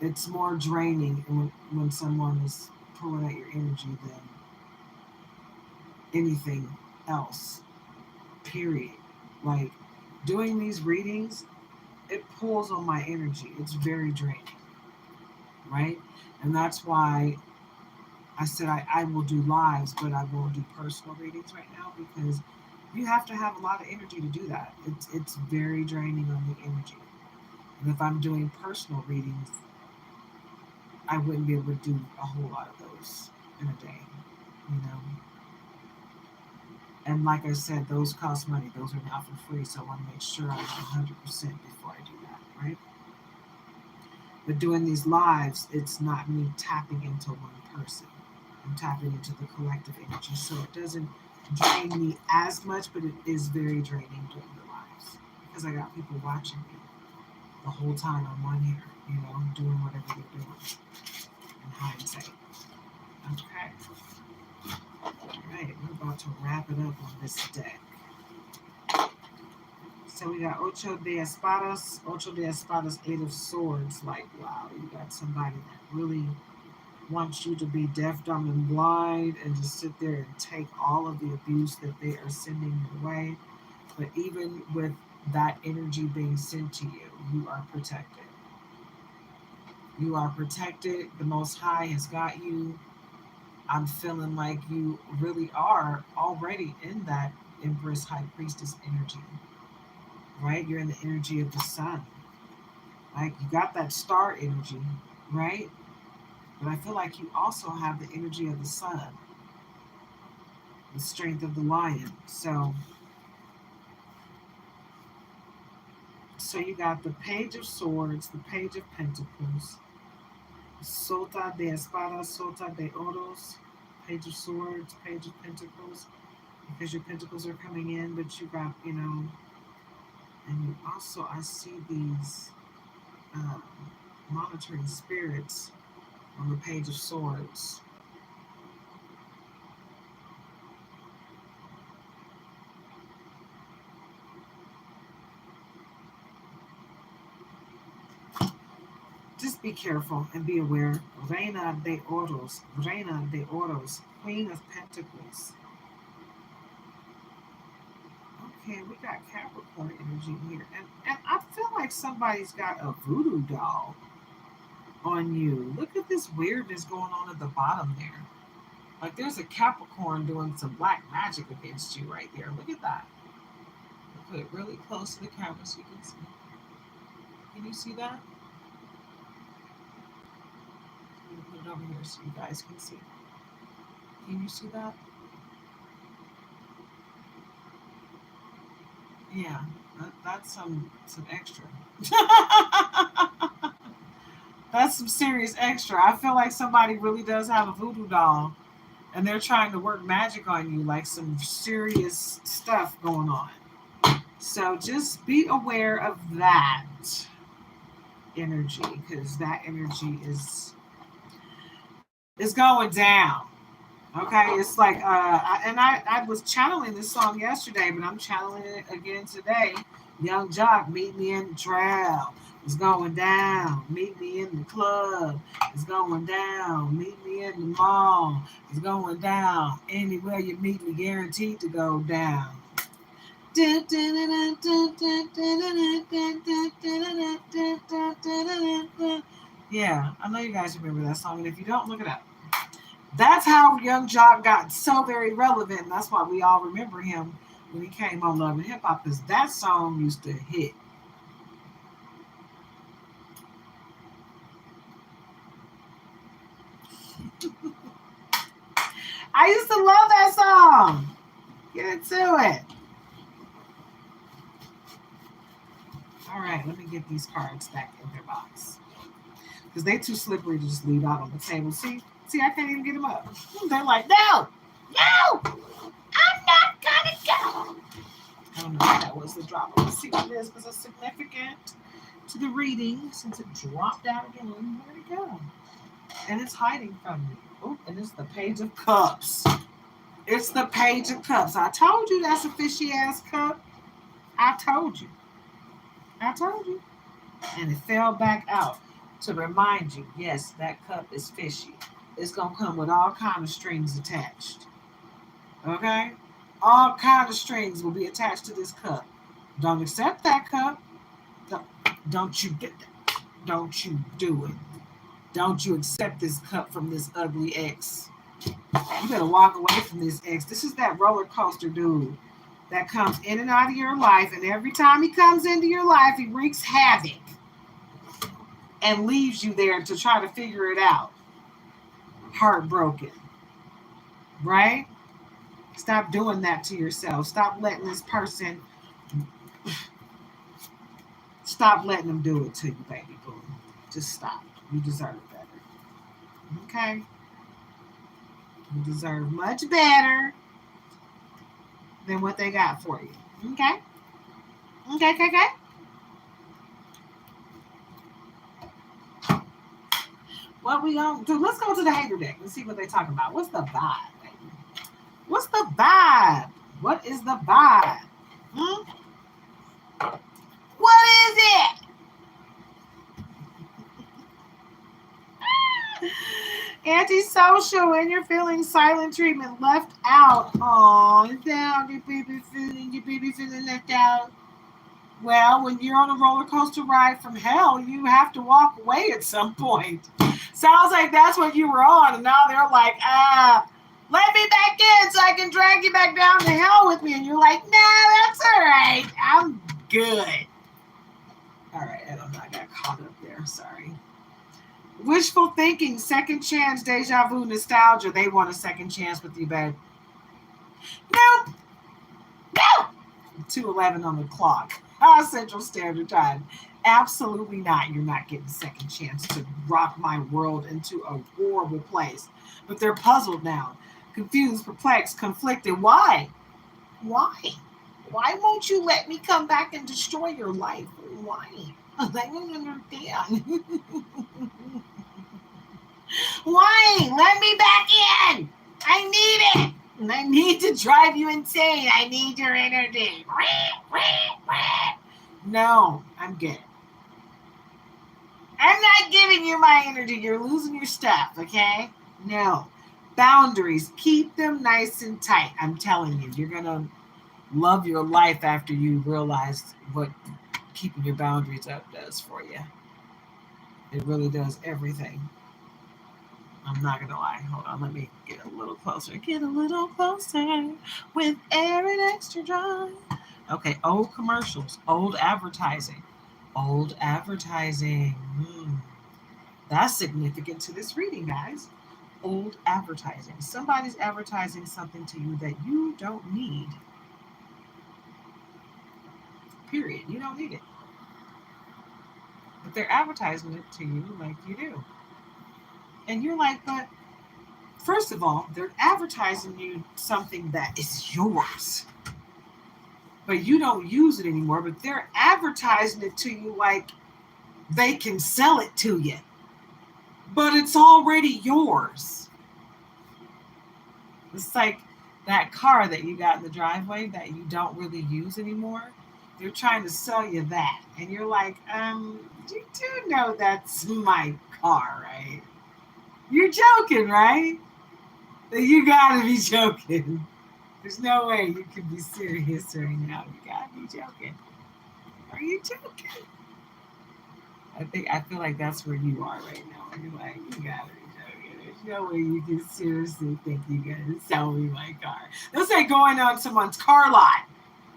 It's more draining when someone is pulling at your energy than anything else. Period. Like, doing these readings, it pulls on my energy. It's very draining, right? And that's why I said I will do lives, but I won't do personal readings right now, because you have to have a lot of energy to do that. It's very draining on the energy. And if I'm doing personal readings, I wouldn't be able to do a whole lot of those in a day, you know. And like I said, those cost money. Those are not for free, so I want to make sure I'm 100% before I do that, right? But doing these lives, it's not me tapping into one person. I'm tapping into the collective energy, so it doesn't drain me as much, but it is very draining during the lives, because I got people watching me the whole time I'm on here, you know, doing whatever they're doing in hindsight. Okay. All right, we're about to wrap it up on this deck. So we got Ocho de Espadas, Eight of Swords. Like, wow, you got somebody that really wants you to be deaf, dumb, and blind, and just sit there and take all of the abuse that they are sending your way. But even with that energy being sent to you, you are protected. You are protected. The Most High has got you. I'm feeling like you really are already in that Empress High Priestess energy, right? You're in the energy of the sun. Like, you got that star energy, right? But I feel like you also have the energy of the sun, the strength of the lion. So you got the Page of Swords, the Page of Pentacles, Sota de Espadas, Sota de Oros, Page of Swords, Page of Pentacles, because your pentacles are coming in, but you got, you know, And also, I see these um, monitoring spirits on the Page of Swords. Just be careful and be aware. Reina de Oros, Reina de Oros, Queen of Pentacles. Okay, we got Capricorn energy here. And I feel like somebody's got a voodoo doll on you. Look at this weirdness going on at the bottom there. Like there's a Capricorn doing some black magic against you right there. Look at that. I'll put it really close to the camera so you can see. Can you see that? I'm gonna put it over here so you guys can see. Can you see that? Yeah, that's some extra. That's some serious extra. I feel like somebody really does have a voodoo doll and they're trying to work magic on you, like some serious stuff going on. So just be aware of that energy, because that energy is going down. Okay, it's like I was channeling this song yesterday, but I'm channeling it again today. Young Jock, meet me in the trail. It's going down. Meet me in the club. It's going down. Meet me in the mall. It's going down. Anywhere you meet me, guaranteed to go down. Yeah, I know you guys remember that song, and if you don't, look it up. That's how Young Jock got so very relevant, and that's why we all remember him when he came on Love and Hip Hop, because that song used to hit. I used to love that song. Get into it. All right, let me get these cards back in their box, because they're too slippery to just leave out on the table. See, I can't even get them up. They're like, no, I'm not gonna go. I don't know if that was the drop. Let's see what it is, because it's significant to the reading since it dropped out again. Where'd it go? And it's hiding from me. Oh, and it's the Page of Cups. It's the Page of Cups. I told you that's a fishy ass cup. I told you. And it fell back out to remind you, yes, that cup is fishy. It's gonna come with all kind of strings attached. Okay? All kind of strings will be attached to this cup. Don't accept that cup. Don't you get that. Don't you do it. Don't you accept this cup from this ugly ex. You better walk away from this ex. This is that roller coaster dude that comes in and out of your life, and every time he comes into your life, he wreaks havoc and leaves you there to try to figure it out. Heartbroken. Right? Stop doing that to yourself. Stop letting this person, stop letting them do it to you, baby boo. Just stop. You deserve better. Okay? You deserve much better than what they got for you. Okay? Okay. What we gonna do? Let's go to the hater deck and see what they talking about. What's the vibe, baby? What's the vibe? What is the vibe? What is it? Antisocial, and you're feeling silent treatment, left out. Oh, down, your baby feeling left out. Well, when you're on a roller coaster ride from hell, you have to walk away at some point. Sounds like that's what you were on, and now they're like, let me back in so I can drag you back down to hell with me. And you're like, nah, that's all right. I'm good. All right, I don't know. I got caught up there. Sorry. Wishful thinking, second chance, deja vu, nostalgia. They want a second chance with you, babe. Nope. 2:11 on the clock. Central Standard Time. Absolutely not. You're not getting a second chance to rock my world into a horrible place. But they're puzzled now. Confused, perplexed, conflicted. Why? Why won't you let me come back and destroy your life? Why? I don't understand. Why? Let me back in. I need it. And I need to drive you insane. I need your energy. No, I'm good. I'm not giving you my energy. You're losing your stuff, okay? No. Boundaries. Keep them nice and tight. I'm telling you, you're going to love your life after you realize what keeping your boundaries up does for you. It really does everything. I'm not going to lie. Hold on. Let me get a little closer. Get a little closer with air and extra dry. Okay. Old commercials. Old advertising. Old advertising. That's significant to this reading, guys. Old advertising. Somebody's advertising something to you that you don't need. Period. You don't need it. But they're advertising it to you like you do. And you're like, but first of all, they're advertising you something that is yours. But you don't use it anymore. But they're advertising it to you like they can sell it to you. But it's already yours. It's like that car that you got in the driveway that you don't really use anymore. They're trying to sell you that. And you're like, you do know that's my car, right? You're joking, right? You gotta be joking. There's no way you can be serious right now. You gotta be joking. Are you joking? I feel like that's where you are right now. You're like, you gotta be joking. There's no way you can seriously think you're gonna sell me my car. That's like going on someone's car lot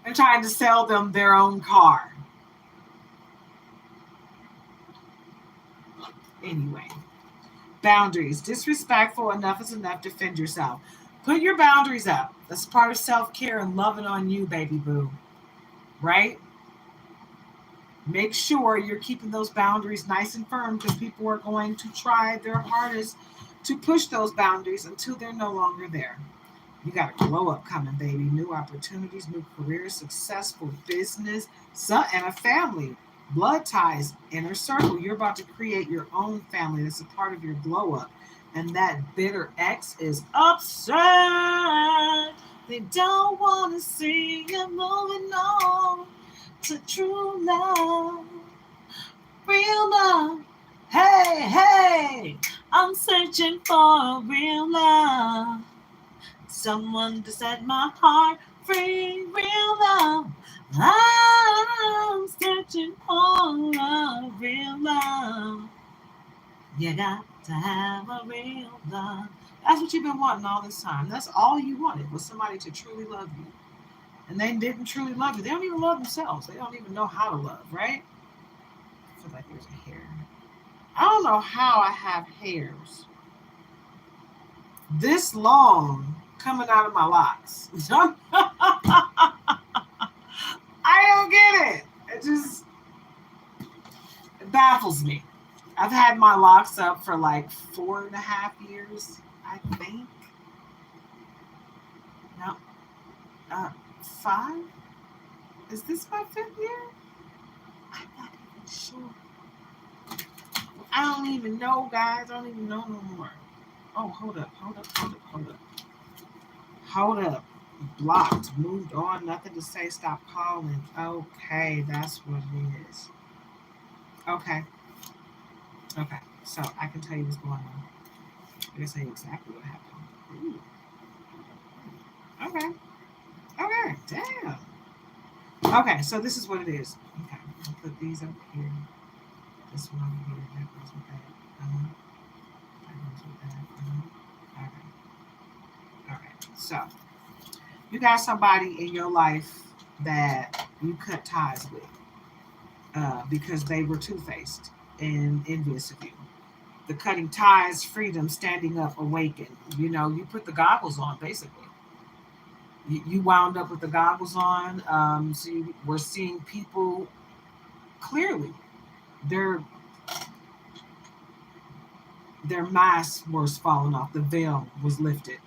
and trying to sell them their own car. Anyway, boundaries. Disrespectful, enough is enough. Defend yourself. Put your boundaries up. That's part of self-care and loving on you, baby boo. Right? Make sure you're keeping those boundaries nice and firm because people are going to try their hardest to push those boundaries until they're no longer there. You got a glow up coming, baby. New opportunities, new careers, successful business, and a family. Blood ties, inner circle. You're about to create your own family. That's a part of your glow up. And that bitter ex is upset. They don't want to see you moving on to true love, real love. Hey, hey, I'm searching for real love. Someone to set my heart free, real love. I'm searching for a real love. You got to have a real love. That's what you've been wanting all this time. That's all you wanted was somebody to truly love you. And they didn't truly love you. They don't even love themselves. They don't even know how to love, right? I feel like there's a hair. I don't know how I have hairs this long coming out of my locks. I don't get it. It baffles me. I've had my locks up for like 4.5 years, I think. No. 5? Is this my 5th year? I'm not even sure. I don't even know, guys. I don't even know no more. Oh, hold up. Blocked, moved on, nothing to say, stop calling. Okay, that's what it is. Okay, so I can tell you what's going on. I can tell you exactly what happened. Ooh. Okay, damn. Okay, so this is what it is. Okay, I'll put these up here. This one over here, that goes with that. That goes with that. Okay, so you got somebody in your life that you cut ties with because they were two-faced and envious of you. The cutting ties, freedom, standing up, awaken. You know, you put the goggles on, basically. You wound up with the goggles on, so you were seeing people clearly. Their mask was falling off. The veil was lifted.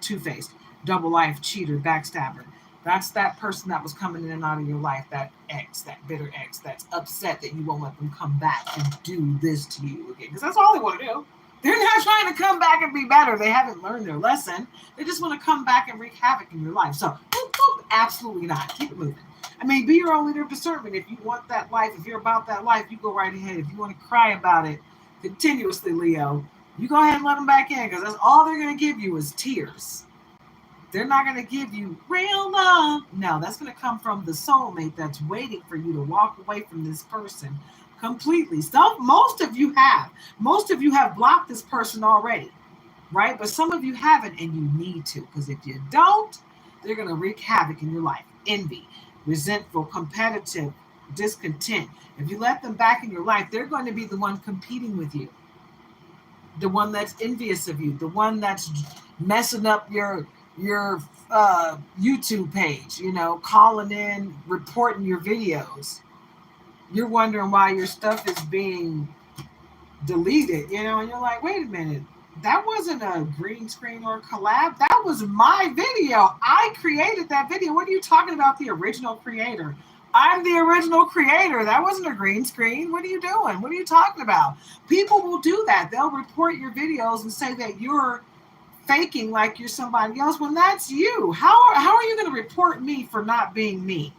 Two-faced, double life, cheater, backstabber. That's that person that was coming in and out of your life, that ex, that bitter ex, that's upset that you won't let them come back and do this to you again. Because that's all they want to do. They're not trying to come back and be better. They haven't learned their lesson. They just want to come back and wreak havoc in your life. So, boop, boop, absolutely not. Keep it moving. I mean, be your own leader of discernment. If you want that life, if you're about that life, you go right ahead. If you want to cry about it continuously, Leo, you go ahead and let them back in, because that's all they're going to give you is tears. They're not going to give you real love. No, that's going to come from the soulmate that's waiting for you to walk away from this person completely. Most of you have. Most of you have blocked this person already, right? But some of you haven't, and you need to, because if you don't, they're going to wreak havoc in your life. Envy, resentful, competitive, discontent. If you let them back in your life, they're going to be the one competing with you, the one that's envious of you, the one that's messing up your YouTube page, calling in, reporting your videos. You're wondering why your stuff is being deleted, and you're like, wait a minute, that wasn't a green screen or collab. That was my video. I created that video. What are you talking about, the original creator? I'm the original creator. That wasn't a green screen. What are you doing? What are you talking about? People will do that. They'll report your videos and say that you're faking like you're somebody else when that's you. How are you going to report me for not being me?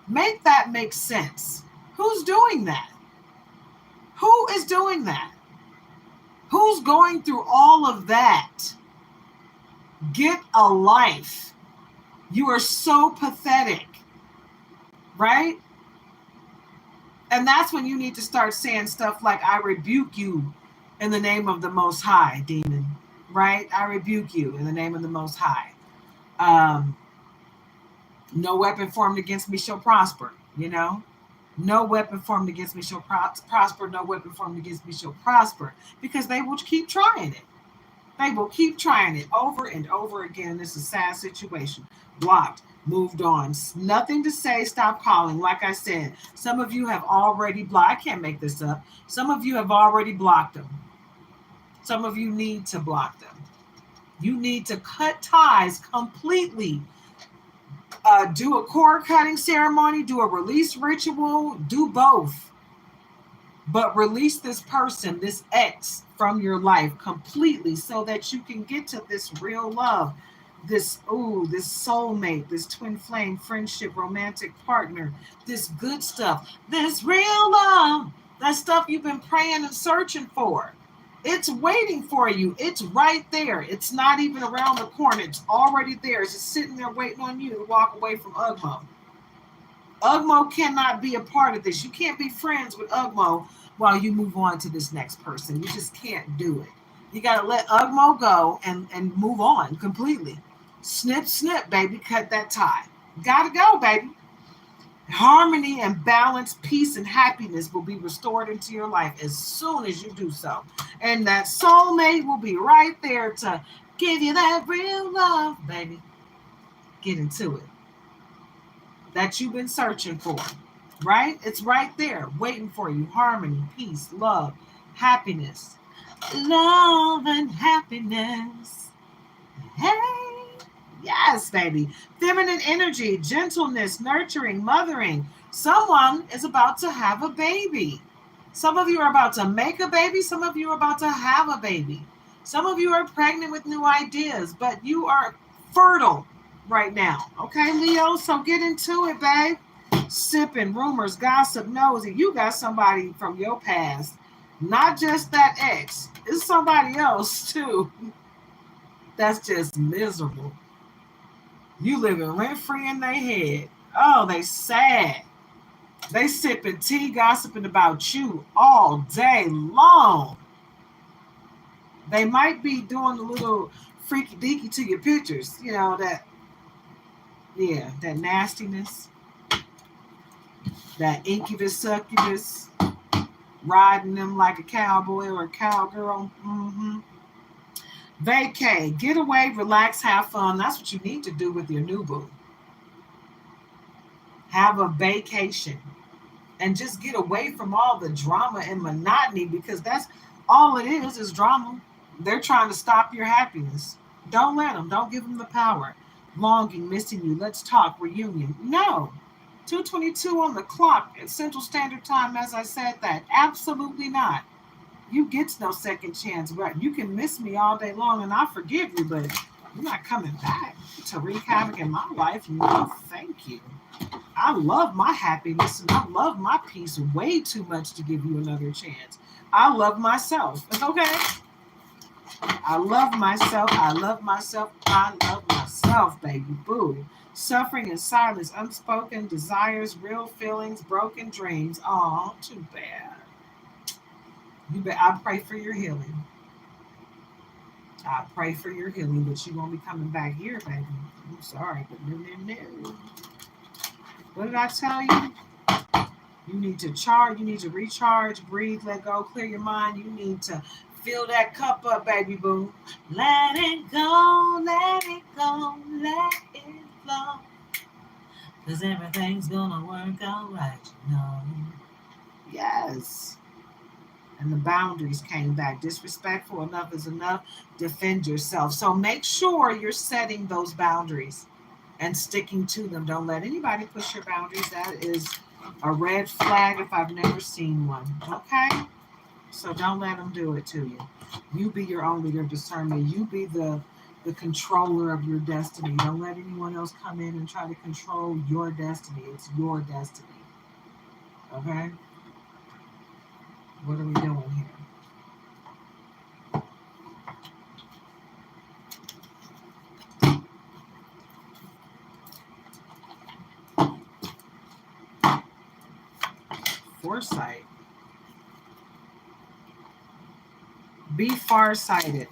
Make that make sense. Who's doing that? Who is doing that? Who's going through all of that? Get a life. You are so pathetic, right? And that's when you need to start saying stuff like, I rebuke you in the name of the Most High, demon, right? I rebuke you in the name of the Most High. No weapon formed against me shall prosper, No weapon formed against me shall prosper. No weapon formed against me shall prosper. Because they will keep trying it. They will keep trying it over and over again. This is a sad situation. Blocked. Moved on. Nothing to say. Stop calling. Like I said, some of you have already blocked. I can't make this up. Some of you have already blocked them. Some of you need to block them. You need to cut ties completely. Do a cord cutting ceremony, do a release ritual, do both. But release this person, this ex, from your life completely so that you can get to this real love, this soulmate, this twin flame friendship, romantic partner, this good stuff, this real love, that stuff you've been praying and searching for. It's waiting for you. It's right there. It's not even around the corner. It's already there. It's just sitting there waiting on you to walk away from Ugmo. Ugmo cannot be a part of this. You can't be friends with Ugmo while you move on to this next person. You just can't do it. You got to let Ugmo go and move on completely. Snip, snip, baby. Cut that tie. Got to go, baby. Harmony and balance, peace and happiness will be restored into your life as soon as you do so. And that soulmate will be right there to give you that real love, baby. Get into it. That you've been searching for, right? It's right there waiting for you. Harmony, peace, love, happiness. Love and happiness. Hey. Yes, baby. Feminine energy, gentleness, nurturing, mothering. Someone is about to have a baby. Some of you are about to make a baby. Some of you are about to have a baby. Some of you are pregnant with new ideas, but you are fertile right now. Okay, Leo? So get into it, babe. Sipping, rumors, gossip, nosy. You got somebody from your past. Not just that ex. It's somebody else, too. That's just miserable. You living rent-free in their head. Oh, they sad. They sipping tea, gossiping about you all day long. They might be doing a little freaky deaky to your pictures. That nastiness. That incubus, succubus. Riding them like a cowboy or a cowgirl. Vacay, get away, relax, have fun. That's what you need to do with your new boo. Have a vacation and just get away from all the drama and monotony, because that's all it is drama. They're trying to stop your happiness. Don't let them. Don't give them the power. longing, missing you, let's talk, reunion. No. 2:22 on the clock at Central Standard Time, as I said that. Absolutely not. You get no second chance. Right? You can miss me all day long and I forgive you, but you're not coming back to wreak havoc in my life. No, thank you. I love my happiness and I love my peace way too much to give you another chance. I love myself. Okay? I love myself. I love myself. I love myself, baby boo. Suffering in silence, unspoken desires, real feelings, broken dreams. Oh, too bad. I pray for your healing. I pray for your healing, but you won't be coming back here, baby. I'm sorry, but no, no, no. What did I tell you? You need to charge, you need to recharge, breathe, let go, clear your mind. You need to fill that cup up, baby boo. Let it go, let it go, let it flow. Cause everything's gonna work out right, you know. Yes. And the boundaries came back. Disrespectful, enough is enough. Defend yourself. So make sure you're setting those boundaries and sticking to them. Don't let anybody push your boundaries. That is a red flag if I've never seen one. Okay? So don't let them do it to you. You be your own leader of discernment. You be the controller of your destiny. Don't let anyone else come in and try to control your destiny. It's your destiny. Okay? What are we doing here? Foresight. Be farsighted.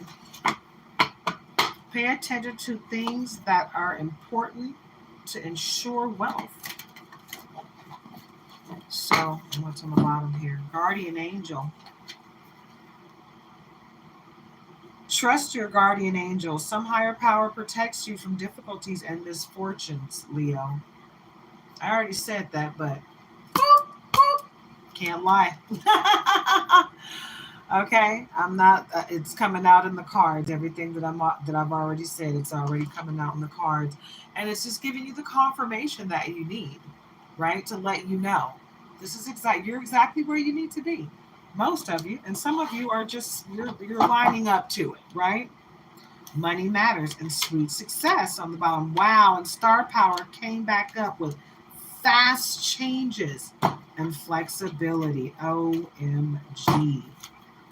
Pay attention to things that are important to ensure wealth. So, what's on the bottom here? Guardian angel. Trust your guardian angel. Some higher power protects you from difficulties and misfortunes, Leo. I already said that, but can't lie. Okay, I'm not. It's coming out in the cards. Everything that I've already said, it's already coming out in the cards, and it's just giving you the confirmation that you need, right? To let you know this is you're exactly where you need to be. Most of you, and some of you are just you're lining up to it, right? Money matters and sweet success on the bottom. Wow, and star power came back up with fast changes and flexibility. OMG.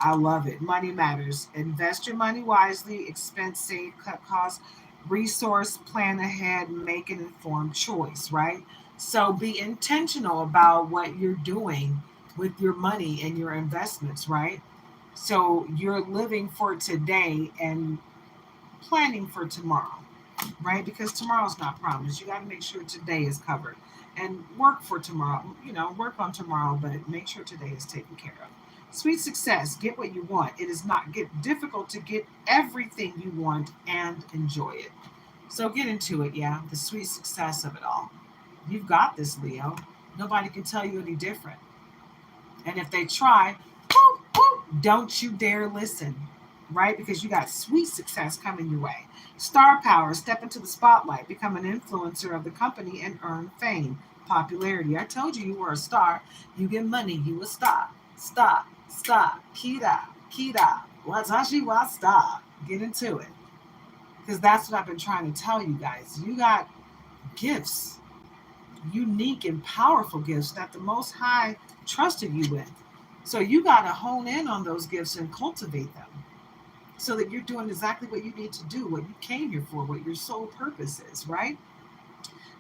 I love it. Money matters. Invest your money wisely, expense save, cut costs, resource plan ahead, make an informed choice, right? So be intentional about what you're doing with your money and your investments, right? So you're living for today and planning for tomorrow, right? Because tomorrow's not promised. You got to make sure today is covered and work for tomorrow. Work on tomorrow, but make sure today is taken care of. Sweet success, get what you want. It is not get difficult to get everything you want and enjoy it. So get into it, yeah. The sweet success of it all. You've got this, Leo. Nobody can tell you any different. And if they try, whoop, whoop, don't you dare listen, right? Because you got sweet success coming your way. Star power, step into the spotlight, become an influencer of the company, and earn fame, popularity. I told you were a star. You get money, you a star. Star, star, Kira, Kira, Watashi wa star. Get into it. Because that's what I've been trying to tell you guys. You got gifts, unique and powerful gifts that the Most High trusted you with. So you got to hone in on those gifts and cultivate them so that you're doing exactly what you need to do, what you came here for, what your sole purpose is, right?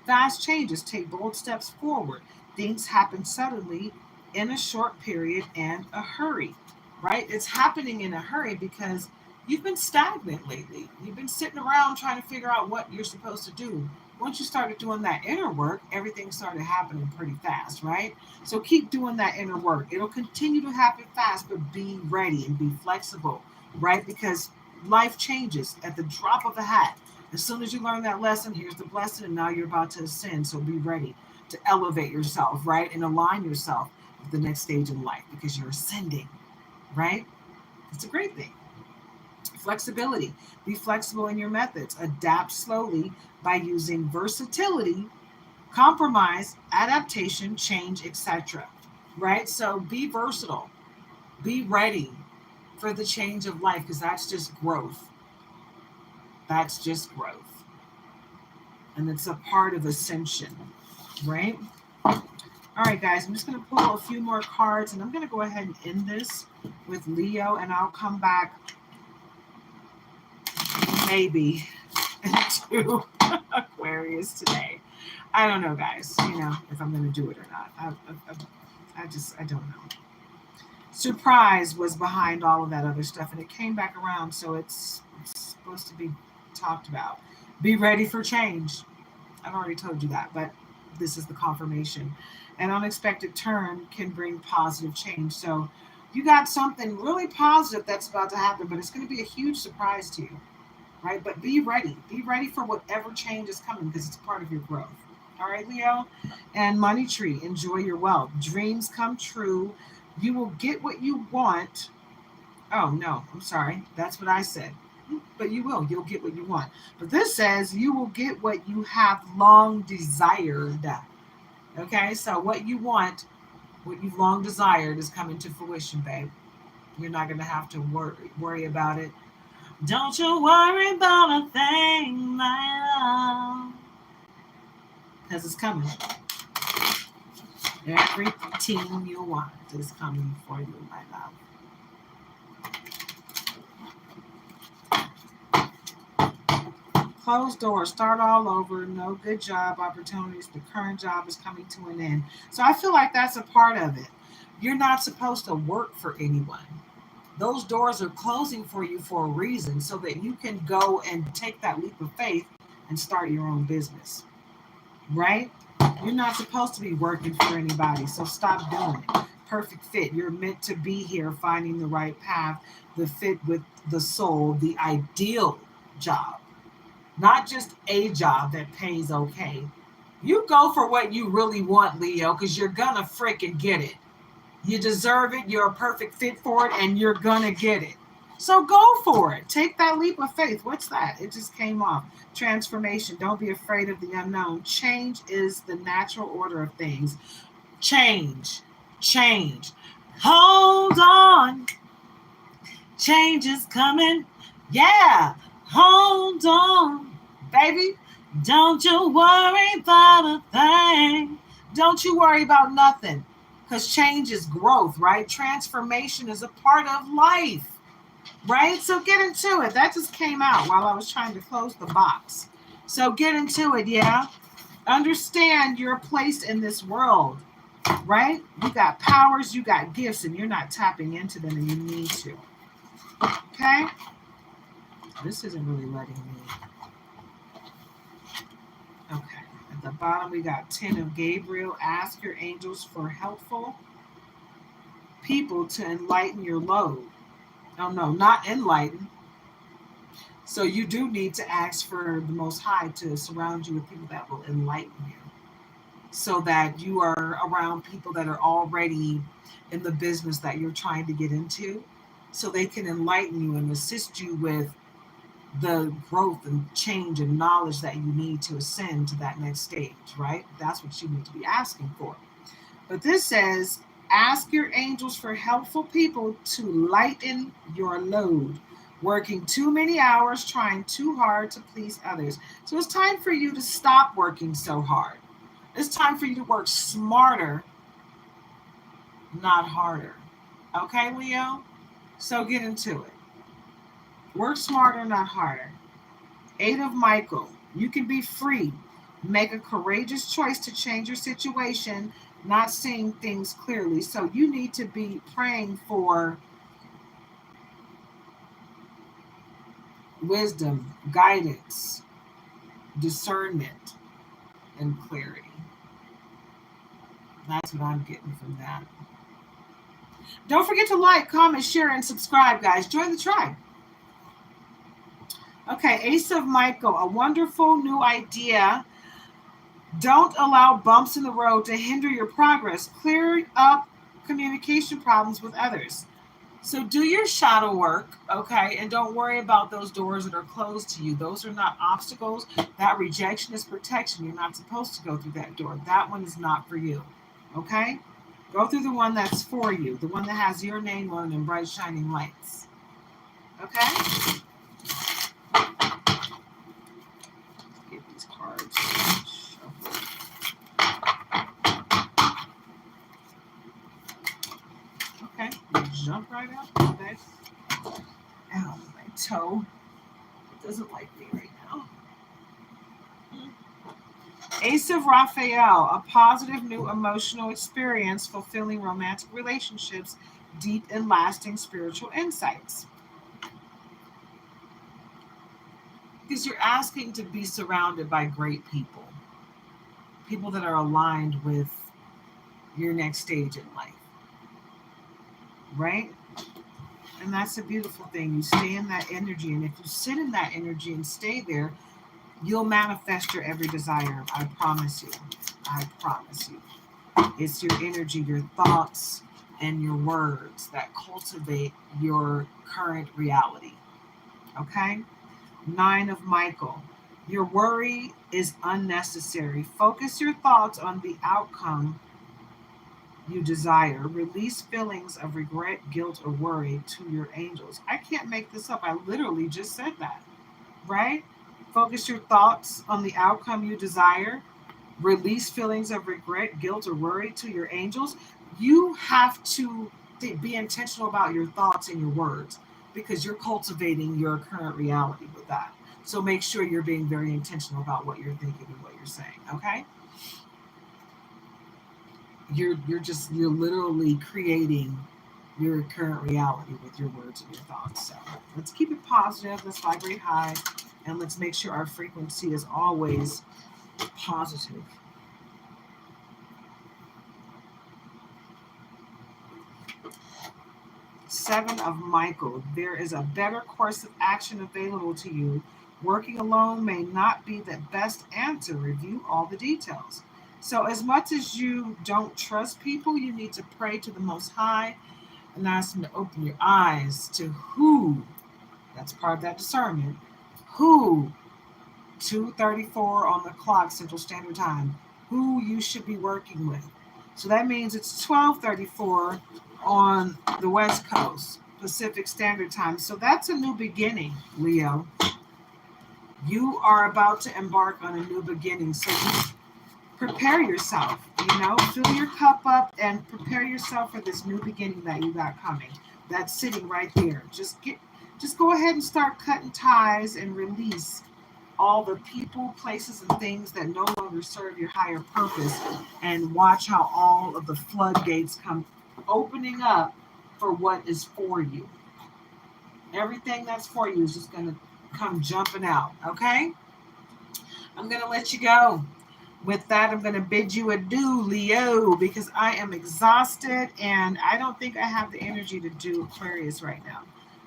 Fast changes, take bold steps forward. Things happen suddenly in a short period and a hurry, right? It's happening in a hurry because you've been stagnant lately. You've been sitting around trying to figure out what you're supposed to do. Once you started doing that inner work, everything started happening pretty fast, right? So keep doing that inner work. It'll continue to happen fast, but be ready and be flexible, right? Because life changes at the drop of a hat. As soon as you learn that lesson, here's the blessing, and now you're about to ascend. So be ready to elevate yourself, right? And align yourself with the next stage in life because you're ascending, right? It's a great thing. Flexibility. Be flexible in your methods. Adapt slowly by using versatility, compromise, adaptation, change, etc. Right? So be versatile. Be ready for the change of life because that's just growth. That's just growth. And it's a part of ascension, right? All right, guys, I'm just going to pull a few more cards and I'm going to go ahead and end this with Leo and I'll come back maybe into Aquarius today. I don't know, guys, if I'm going to do it or not. I don't know. Surprise was behind all of that other stuff and it came back around, so it's supposed to be talked about. Be ready for change. I've already told you that, but this is the confirmation. An unexpected turn can bring positive change. So you got something really positive that's about to happen, but it's going to be a huge surprise to you, right? But be ready. Be ready for whatever change is coming because it's part of your growth. All right, Leo? And money tree, enjoy your wealth. Dreams come true. You will get what you want. Oh, no, I'm sorry. That's what I said. But you will. You'll get what you want. But this says you will get what you have long desired. Okay, so what you want, what you've long desired is coming to fruition, babe. You're not going to have to worry about it. Don't you worry about a thing, my love. Because it's coming. Everything you want is coming for you, my love. Closed doors, start all over, no good job opportunities. The current job is coming to an end. So I feel like that's a part of it. You're not supposed to work for anyone. Those doors are closing for you for a reason so that you can go and take that leap of faith and start your own business. Right? You're not supposed to be working for anybody, so stop doing it. Perfect fit. You're meant to be here, finding the right path, the fit with the soul, the ideal job. Not just a job that pays okay. You go for what you really want, Leo, because you're gonna freaking get it. You deserve it. You're a perfect fit for it, and you're gonna get it. So go for it. Take that leap of faith. What's that? It just came off. Transformation. Don't be afraid of the unknown. Change is the natural order of things. Change. Change. Hold on. Change is coming. Yeah. Hold on. Baby, don't you worry about a thing. Don't you worry about nothing. Because change is growth, right? Transformation is a part of life, right? So get into it. That just came out while I was trying to close the box. So get into it, yeah? Understand your place in this world, right? You got powers, you got gifts, and you're not tapping into them, and you need to. Okay? This isn't really letting me. Okay, at the bottom we got 10 of Gabriel. Ask your angels for helpful people to enlighten your load. Oh no, not enlighten. So you do need to ask for the Most High to surround you with people that will enlighten you so that you are around people that are already in the business that you're trying to get into so they can enlighten you and assist you with the growth and change and knowledge that you need to ascend to that next stage, right? That's what you need to be asking for. But this says, ask your angels for helpful people to lighten your load. Working too many hours, trying too hard to please others. So it's time for you to stop working so hard. It's time for you to work smarter, not harder. Okay, Leo? So get into it. Work smarter, not harder. 8 of Michael. You can be free. Make a courageous choice to change your situation, not seeing things clearly. So you need to be praying for wisdom, guidance, discernment, and clarity. That's what I'm getting from that. Don't forget to like, comment, share, and subscribe, guys. Join the tribe. Okay, Ace of Michael, a wonderful new idea. Don't allow bumps in the road to hinder your progress. Clear up communication problems with others. So do your shadow work, okay? And don't worry about those doors that are closed to you. Those are not obstacles. That rejection is protection. You're not supposed to go through that door. That one is not for you, okay? Go through the one that's for you, the one that has your name on it in bright shining lights, okay? Get these cards. Okay, jump right out. Okay. Ow, my toe. It doesn't like me right now. Ace of Raphael, a positive new emotional experience, fulfilling romantic relationships, deep and lasting spiritual insights. Because you're asking to be surrounded by great people, people that are aligned with your next stage in life, right? And that's a beautiful thing. You stay in that energy, and if you sit in that energy and stay there, you'll manifest your every desire. I promise you. I promise you. It's your energy, your thoughts, and your words that cultivate your current reality. Okay? 9 of Michael. Your worry is unnecessary. Focus your thoughts on the outcome you desire. Release feelings of regret, guilt, or worry to your angels. I can't make this up. I literally just said that, right? Focus your thoughts on the outcome you desire. Release feelings of regret, guilt, or worry to your angels. You have to be intentional about your thoughts and your words because you're cultivating your current reality with that. So make sure you're being very intentional about what you're thinking and what you're saying, okay? You're literally creating your current reality with your words and your thoughts. So let's keep it positive, let's vibrate high, and let's make sure our frequency is always positive. 7 of Michael. There is a better course of action available to you. Working alone may not be the best answer. Review all the details. So, as much as you don't trust people, you need to pray to the Most High and ask Him to open your eyes to who, that's part of that discernment, who, 2:34 on the clock, Central Standard Time, who you should be working with. So that means it's 12:34 on the West Coast, Pacific Standard Time. So that's a new beginning, Leo. You are about to embark on a new beginning. So prepare yourself, fill your cup up and prepare yourself for this new beginning that you got coming. That's sitting right there. Just go ahead and start cutting ties and release all the people, places, and things that no longer serve your higher purpose, and watch how all of the floodgates come opening up for what is for you. Everything that's for you is just going to come jumping out, okay? I'm going to let you go. With that, I'm going to bid you adieu, Leo, because I am exhausted and I don't think I have the energy to do Aquarius right now.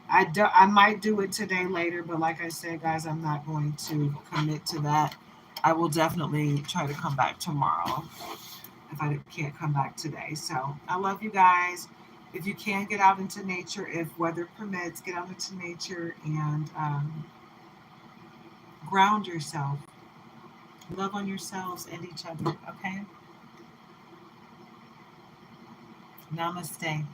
I might do it today later, but like I said, guys, I'm not going to commit to that. I will definitely try to come back tomorrow if I can't come back today. So I love you guys. If you can get out into nature, if weather permits, get out into nature and ground yourself. Love on yourselves and each other, okay? Namaste.